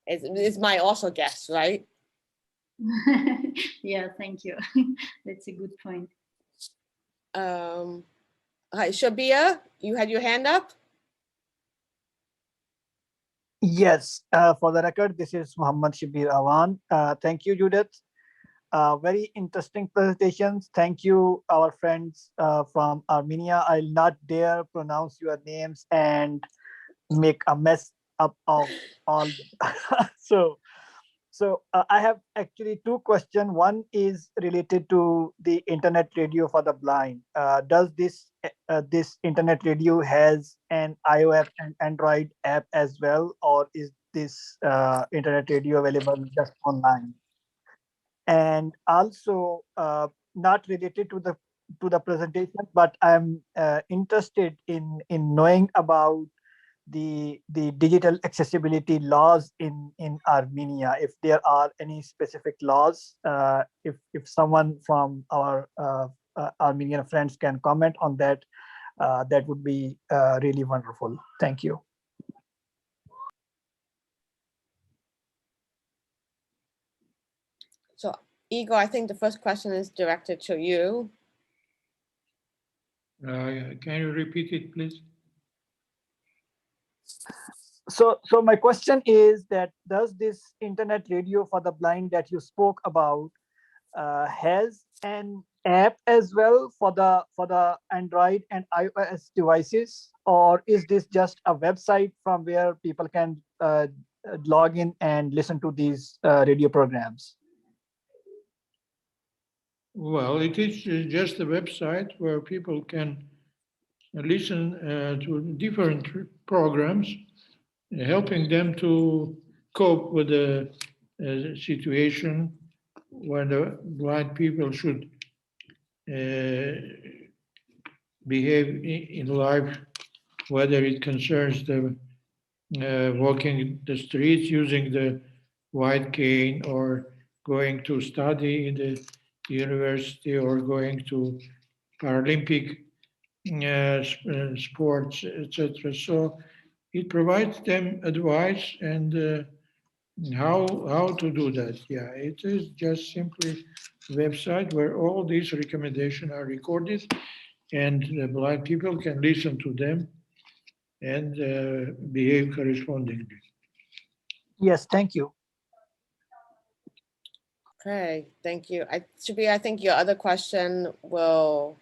Is my also guess, right? Yeah, thank you. That's a good point. Hi, Shabia, you had your hand up? Yes, for the record, this is Muhammad Shabir Awan. Thank you, Judith. Very interesting presentations. Thank you, our friends from Armenia. I'll not dare pronounce your names and make a mess up of all. So I have actually two questions. One is related to the internet radio for the blind. Does this internet radio has an iOS and Android app as well, or is this internet radio available just online? And also, not related to the presentation, but I'm interested in knowing about the digital accessibility laws in Armenia, if there are any specific laws. If someone from our Armenian friends can comment on that, that would be really wonderful. Thank you. So Igor, I think the first question is directed to you. Can you repeat it, please? So my question is that does this internet radio for the blind that you spoke about has an app as well for the Android and iOS devices, or is this just a website from where people can log in and listen to these radio programs? Well, it is just a website where people can listen to different programs, helping them to cope with the situation where the blind people should behave in life, whether it concerns the walking the streets using the white cane, or going to study in the university, or going to Paralympic sports, etc. So it provides them advice and how to do that. Yeah, it is just simply a website where all these recommendations are recorded, and the blind people can listen to them and behave correspondingly. Yes, thank you. Okay, thank you. Shabir, I think your other question will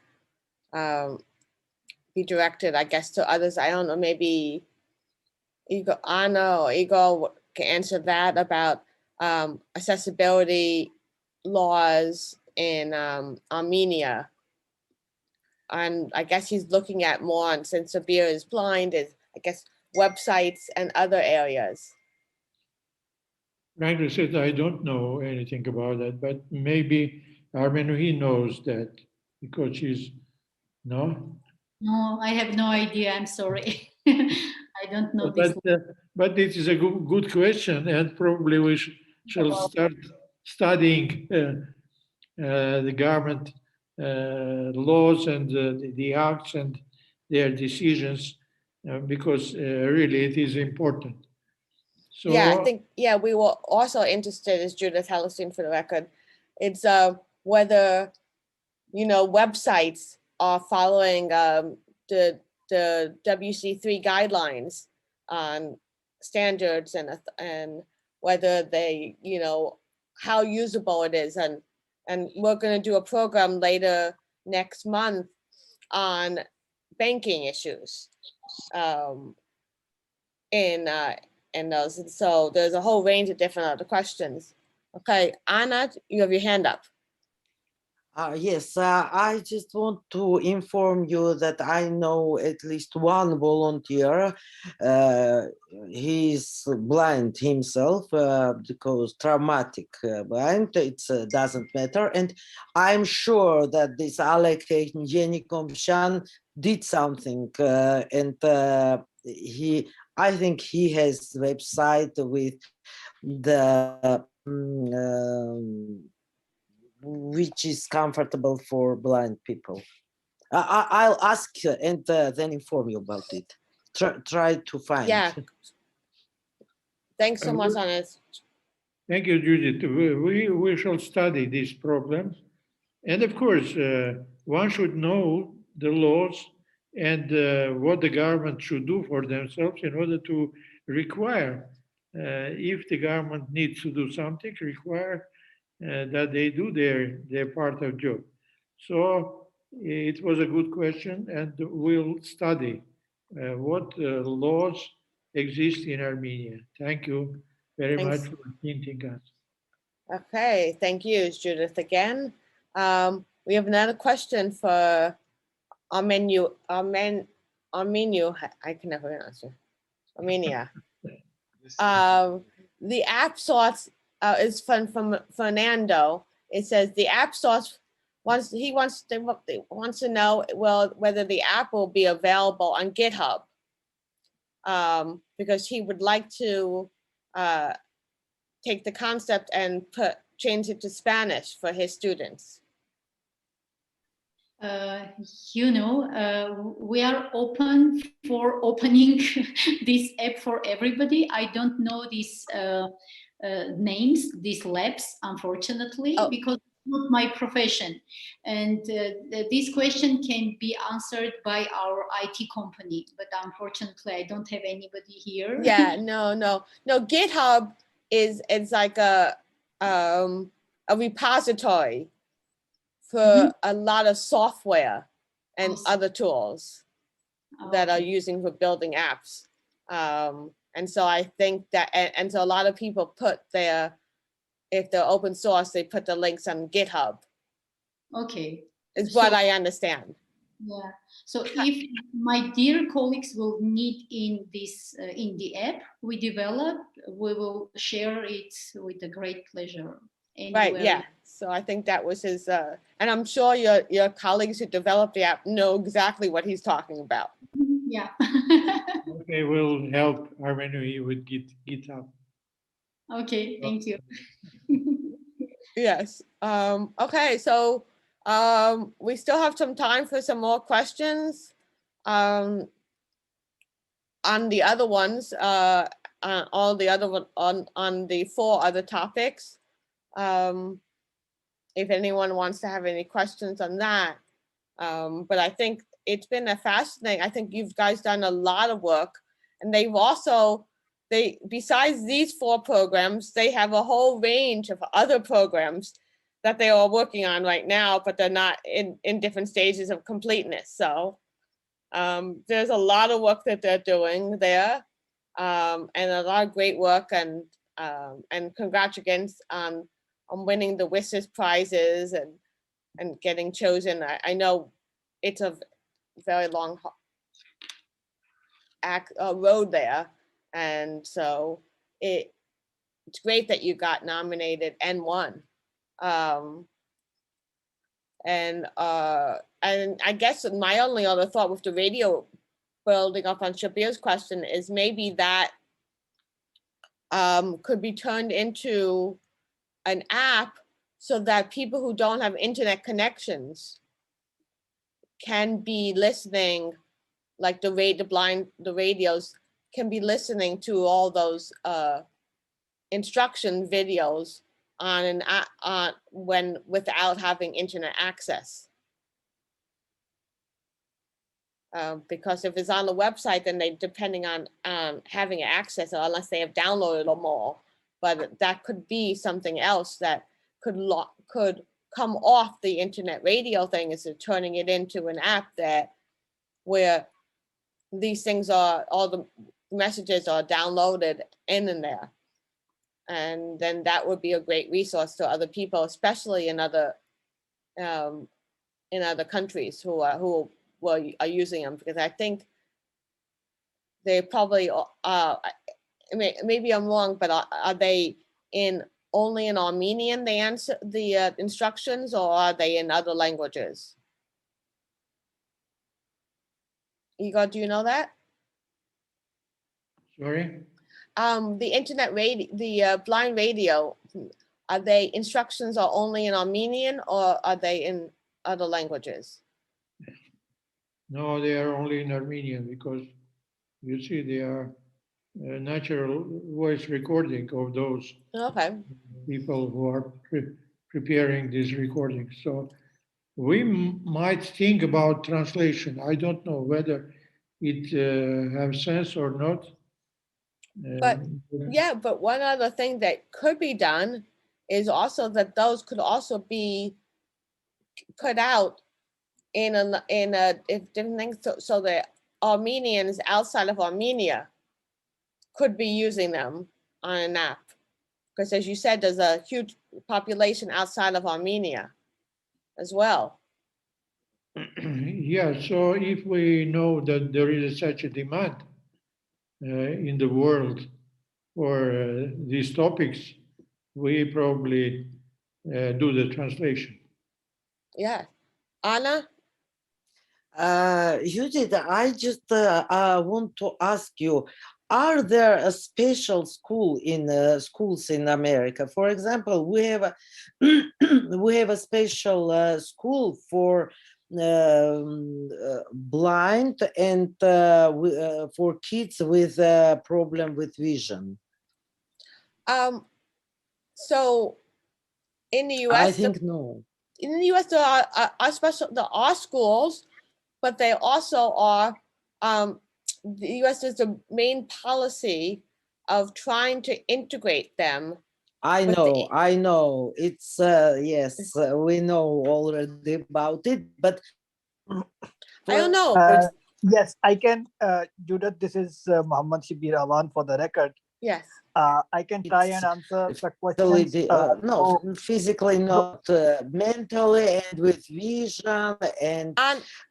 be directed, I guess, to others. I don't know, maybe Igor, Anna or Igor can answer that about accessibility laws in Armenia. And I guess he's looking at more on, since Shabir is blind, is I guess websites and other areas. Frankly said, I don't know anything about that, but maybe Armenia knows that because she's, no? No, I have no idea. I'm sorry. I don't know this. But it is a good question, and probably we shall start studying the government laws and the acts and their decisions, because really it is important. So, yeah, I think, yeah, we were also interested, as Judith Hellestein for the record, it's whether, you know, websites are following the WC3 guidelines on standards and whether they, you know, how usable it is. And we're going to do a program later next month on banking issues in those. And so there's a whole range of different other questions. Okay, Anna, you have your hand up. Yes, I just want to inform you that I know at least one volunteer. He's blind himself because traumatic blind. It doesn't matter, and I'm sure that this Alek Yenikomshan did something, and I think he has website with the. Which is comfortable for blind people. I'll ask and then inform you about it. Try to find. Yeah. Thanks so much, Anis. Thank you, Judith. We shall study these problems. And of course, one should know the laws and what the government should do for themselves in order to require, if the government needs to do something, require that they do their part of job. So it was a good question, and we'll study what laws exist in Armenia. Thank you very Thanks. much for hinting us. Okay, thank you, Judith, again. We have another question for Armenia. I can never pronounce it. Armenia. The app source is from Fernando. It says the app source wants to know whether the app will be available on GitHub, because he would like to take the concept and change it to Spanish for his students. We are open for opening this app for everybody. I don't know these names, these labs, unfortunately, because it's not my profession. And this question can be answered by our IT company, but unfortunately, I don't have anybody here. Yeah, no. GitHub is like a repository for a lot of software and other tools that are using for building apps. And so I think that, and so a lot of people put if they're open source, they put the links on GitHub. Okay. Is what I understand. Yeah. So if my dear colleagues will need in this, in the app we develop, we will share it with a great pleasure. Right, yeah. So I think that was his, and I'm sure your colleagues who developed the app know exactly what he's talking about. Yeah. Okay, we'll help Armenia with GitHub. Okay, thank you. Yes. Okay, so we still have some time for some more questions on the other ones, all the other one on the 4 other topics. If anyone wants to have any questions on that. But I think it's been a fascinating, I think you guys done a lot of work, and they've also, besides these 4 programs, they have a whole range of other programs that they are working on right now, but they're not in different stages of completeness. So there's a lot of work that they're doing there, and a lot of great work, and congrats again on winning the WSIS prizes and getting chosen. I know it's a very long road there, and so it's great that you got nominated and won. And I guess my only other thought with the radio, building up on Shabir's question, is maybe that could be turned into an app so that people who don't have internet connections can be listening, like the radios can be listening to all those instruction videos on an app without having internet access. Because if it's on the website, then they're depending on having access, or unless they have downloaded them all. But that could be something else that could come off the internet radio thing, is turning it into an app where these things are, all the messages are downloaded in there. And then that would be a great resource to other people, especially in other in other countries who are using them, because I think they probably maybe I'm wrong, but are they only in Armenian, they answer the instructions, or are they in other languages? Igor, do you know that? Sorry? The internet radio, the blind radio, are they instructions are only in Armenian, or are they in other languages? No, they are only in Armenian because you see they are natural voice recording of those Okay. people who are preparing these recordings. So we might think about translation. I don't know whether it has sense or not. But yeah, but one other thing that could be done is also that those could also be put out in a different thing, so that Armenians outside of Armenia could be using them on an app, because as you said, there's a huge population outside of Armenia as well. Yeah, so if we know that there is such a demand in the world for these topics, we probably do the translation. Yeah. Anna? Judith, I just want to ask you, are there a special school in schools in America? For example, we have a we have a special school for blind and for kids with a problem with vision. So in the US, I think no. In the US, there are schools, but they also are, the US is the main policy of trying to integrate them. I know. It's yes, we know already about it, but I don't know. Yes, I can, Judith, this is Muhammad Shibir Awan for the record. Yes. I can try and answer the questions. No, physically not, mentally, and with vision and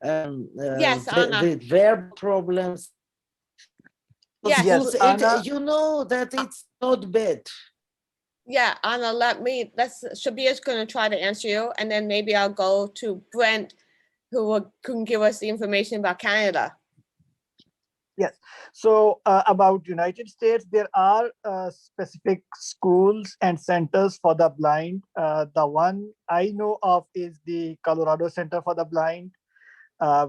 yes, Anna. with verbal problems. Yes, Schools, and Anna, you know that it's not bad. Yeah, Anna, Shabir's going to try to answer you, and then maybe I'll go to Brent, who can give us the information about Canada. Yes. So about United States, there are specific schools and centers for the blind. The one I know of is the Colorado Center for the Blind,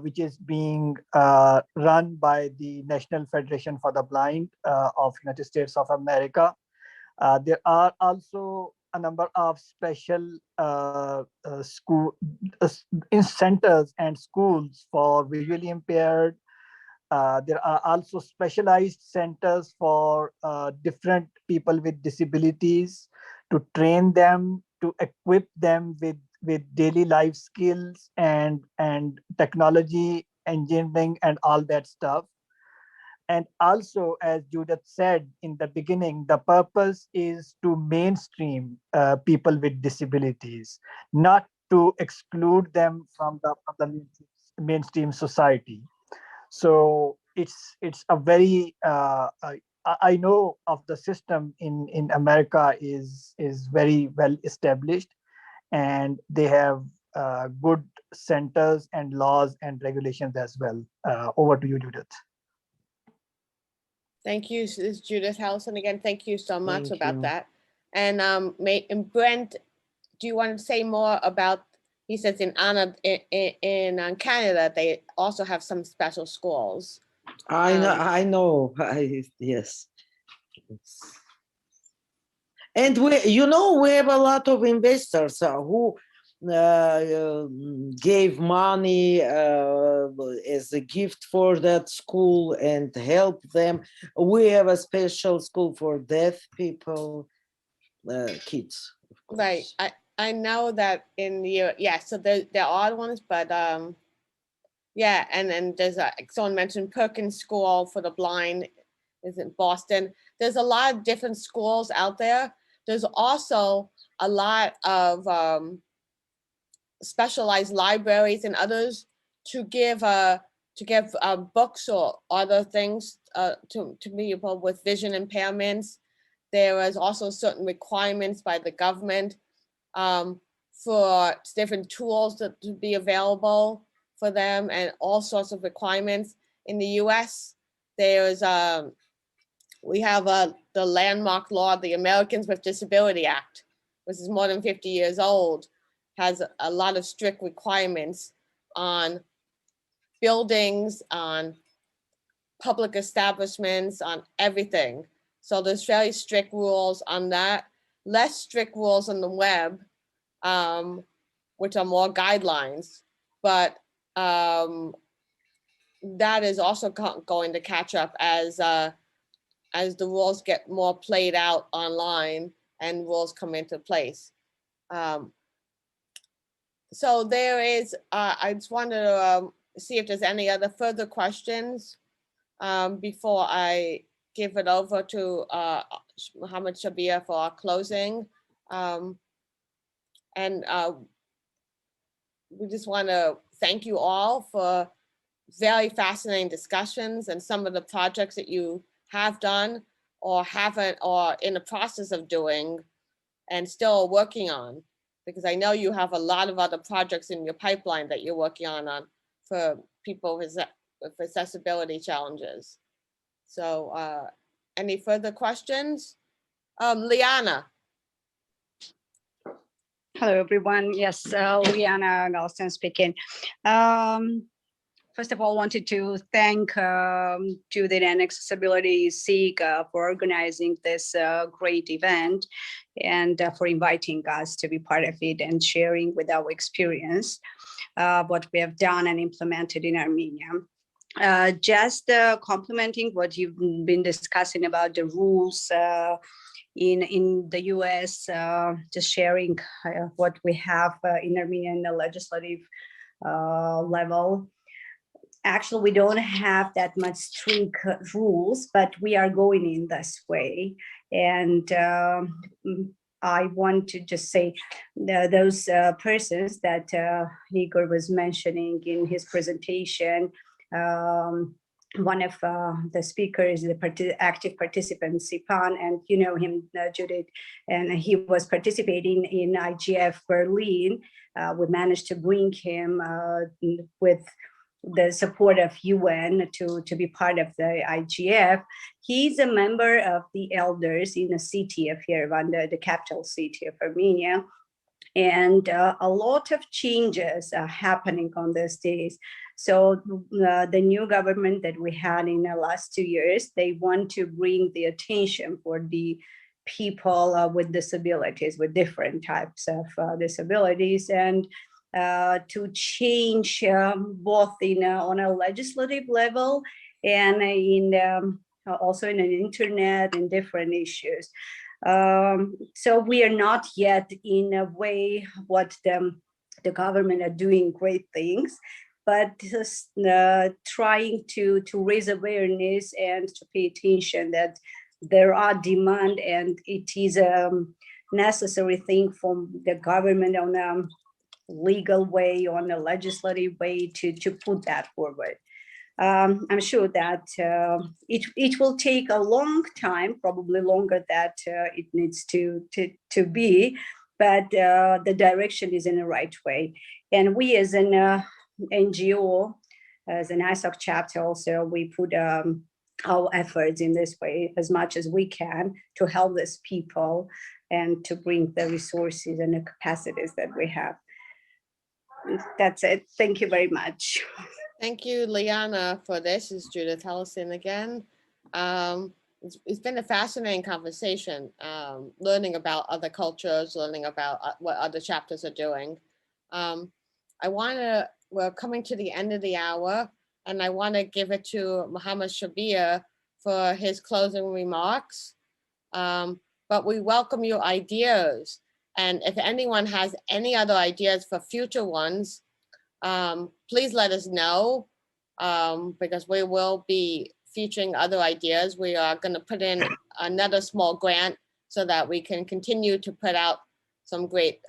which is being run by the National Federation for the Blind of United States of America. There are also a number of special school centers and schools for visually impaired. There are also specialized centers for different people with disabilities to train them, to equip them with daily life skills and technology, engineering, and all that stuff. And also, as Judith said in the beginning, the purpose is to mainstream people with disabilities, not to exclude them from the mainstream society. So it's a very I know of the system in America is very well established, and they have good centers and laws and regulations as well. Over to you, Judith. Thank you. This is Judith Howson again. Thank you so much Thank about you. that. And Brent, do you want to say more about? He says in Anna in Canada they also have some special schools. I know. Yes. And we have a lot of investors who gave money as a gift for that school and help them. We have a special school for deaf people, kids. Of course. Right. I know that in the so there are ones, but yeah, and then there's someone mentioned Perkins School for the Blind is in Boston. There's a lot of different schools out there. There's also a lot of specialized libraries and others to give books or other things to people with vision impairments. There is also certain requirements by the government for different tools to be available for them, and all sorts of requirements. In the US, there's we have the landmark law, the Americans with Disability Act, which is more than 50 years old, has a lot of strict requirements on buildings, on public establishments, on everything. So there's very strict rules on that, less strict rules on the web, which are more guidelines, but that is also going to catch up as the rules get more played out online and rules come into place. So there is, I just wanted to see if there's any other further questions before I give it over to Mohammed Shabir for our closing. We just want to thank you all for very fascinating discussions and some of the projects that you have done or haven't, or in the process of doing and still working on, because I know you have a lot of other projects in your pipeline that you're working on for people with accessibility challenges. So any further questions? Liana. Hello, everyone. Yes, Liana Galston speaking. First of all, wanted to thank Judith and Accessibility SIG for organizing this great event and for inviting us to be part of it and sharing with our experience what we have done and implemented in Armenia. Just complementing what you've been discussing about the rules in the US, just sharing what we have in Armenia in the legislative level. Actually, we don't have that much strict rules, but we are going in this way. And I want to just say those persons that Igor was mentioning in his presentation, one of the speakers, the active participant, Sipan, and you know him, Judith, and he was participating in IGF Berlin. We managed to bring him with the support of UN to be part of the IGF. He's a member of the elders in the city of Yerevan, the capital city of Armenia. And a lot of changes are happening on these days. So the new government that we had in the last 2 years, they want to bring the attention for the people with disabilities, with different types of disabilities, and to change both on a legislative level and also in an internet and different issues. So we are not yet in a way what the government are doing great things, but just trying to raise awareness and to pay attention that there are demand, and it is a necessary thing from the government on a legal way, on a legislative way to put that forward. I'm sure that it will take a long time, probably longer that it needs to be, but the direction is in the right way. And we as an NGO, as an ISOC chapter also, we put our efforts in this way as much as we can to help these people and to bring the resources and the capacities that we have. That's it. Thank you very much. Thank you, Liana, for this. It's Judith Hellison again. It's been a fascinating conversation, learning about other cultures, learning about what other chapters are doing. We're coming to the end of the hour, and I want to give it to Mohammed Shabir for his closing remarks. But we welcome your ideas. And if anyone has any other ideas for future ones, please let us know, because we will be featuring other ideas. We are going to put in another small grant so that we can continue to put out some great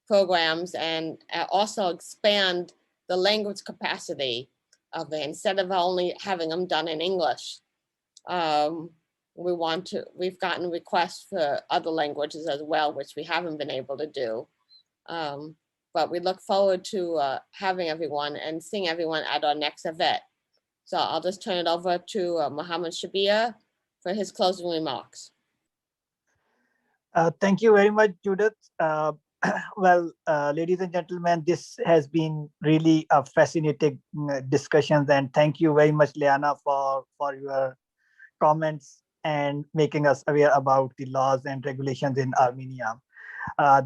programs and also expand the language capacity of it instead of only having them done in English. We've gotten requests for other languages as well, which we haven't been able to do. But we look forward to having everyone and seeing everyone at our next event. So I'll just turn it over to Mohammed Shabir for his closing remarks. Thank you very much, Judith. Well, ladies and gentlemen, this has been really a fascinating discussion, and thank you very much, Liana, for your comments and making us aware about the laws and regulations in Armenia.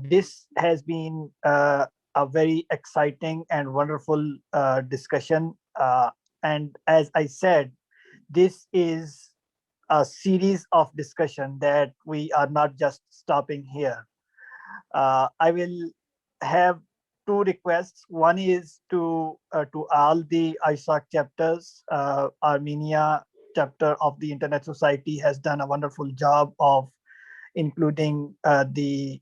This has been a very exciting and wonderful discussion. And as I said, this is a series of discussion that we are not just stopping here. I will have two requests. One is to all the ISOC chapters. Armenia chapter of the Internet Society has done a wonderful job of including the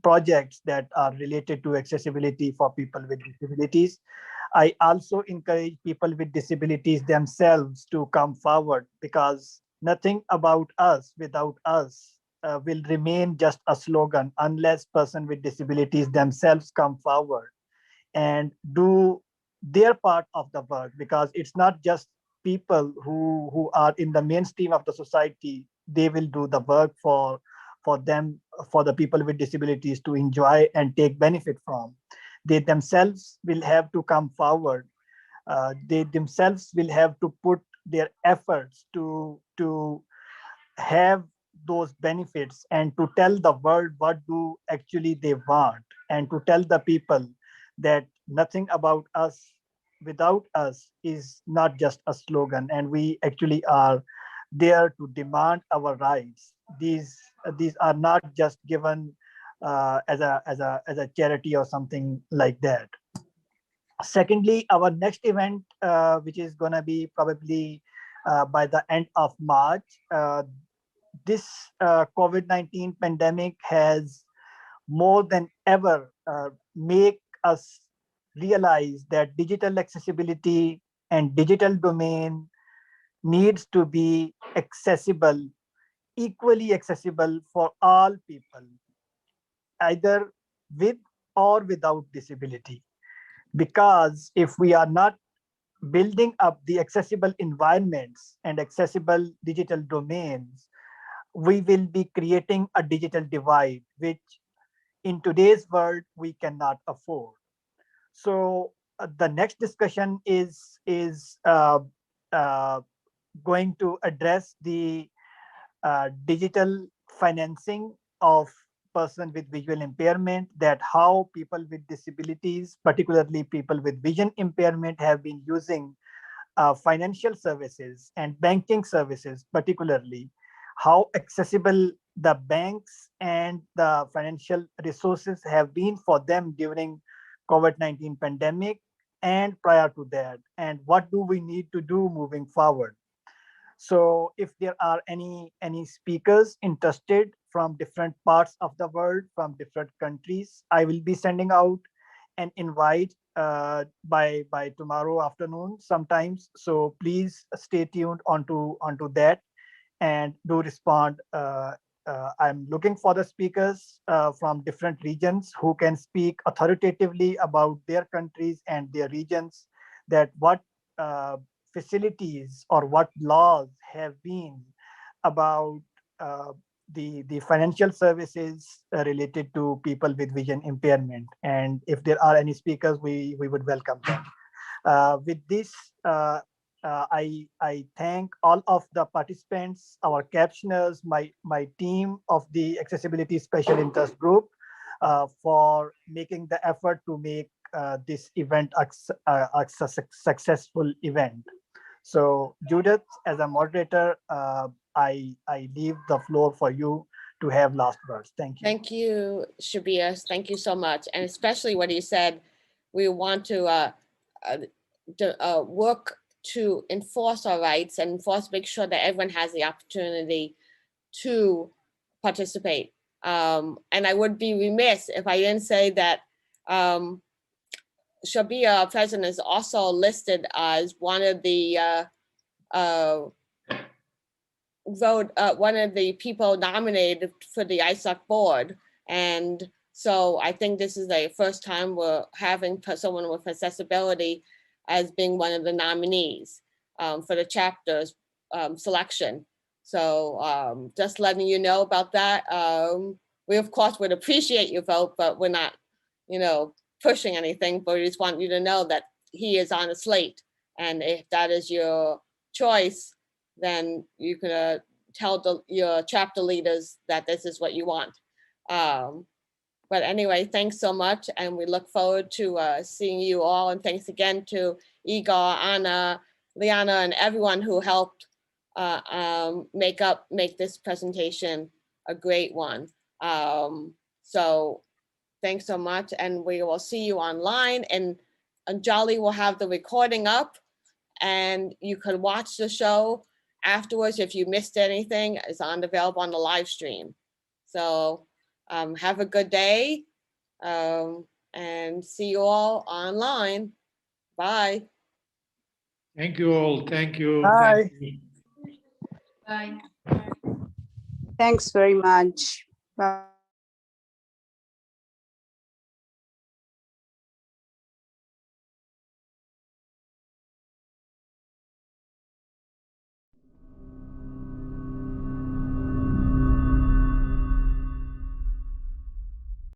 projects that are related to accessibility for people with disabilities. I also encourage people with disabilities themselves to come forward, because nothing about us without us will remain just a slogan unless person with disabilities themselves come forward and do their part of the work, because it's not just people who are in the mainstream of the society. They will do the work for them, for the people with disabilities to enjoy and take benefit from. They themselves will have to come forward. They themselves will have to put their efforts to have those benefits and to tell the world what do actually they want, and to tell the people that nothing about us without us is not just a slogan, and we actually are there to demand our rights. These are not just given as a charity or something like that. Secondly, our next event, which is going to be probably by the end of March, this COVID-19 pandemic has more than ever make us realize that digital accessibility and digital domain needs to be accessible, equally accessible for all people, either with or without disability. Because if we are not building up the accessible environments and accessible digital domains, we will be creating a digital divide, which in today's world we cannot afford. So the next discussion is going to address the digital financing of person with visual impairment, that how people with disabilities, particularly people with vision impairment, have been using financial services and banking services, particularly how accessible the banks and the financial resources have been for them during COVID-19 pandemic and prior to that, and what do we need to do moving forward. So if there are any speakers interested from different parts of the world, from different countries, I will be sending out an invite by tomorrow afternoon sometimes. So please stay tuned onto that and do respond. I'm looking for the speakers from different regions who can speak authoritatively about their countries and their regions, that what facilities or what laws have been about the financial services related to people with vision impairment. And if there are any speakers, we would welcome them. With this, I thank all of the participants, our captioners, my team of the Accessibility Special Interest Group for making the effort to make this event a successful event. So Judith, as a moderator, I leave the floor for you to have last words. Thank you. Thank you, Shabir. Thank you so much. And especially what you said, we want to work to enforce our rights and make sure that everyone has the opportunity to participate And I would be remiss if I didn't say that Shabia, our president, is also listed as one of the one of the people nominated for the ISOC board. And so I think this is the first time we're having someone with accessibility as being one of the nominees for the chapter's selection. So just letting you know about that. We of course would appreciate your vote, but we're not, pushing anything, but we just want you to know that he is on a slate. And if that is your choice, then you can tell your chapter leaders that this is what you want. But anyway, thanks so much. And we look forward to seeing you all. And thanks again to Igor, Anna, Liana, and everyone who helped make this presentation a great one. So thanks so much. And we will see you online, and Anjali will have the recording up and you can watch the show afterwards. If you missed anything, it's available on the live stream. So have a good day and see you all online. Bye. Thank you all. Thank you. Bye. Thank you. Bye. Thanks very much. Bye.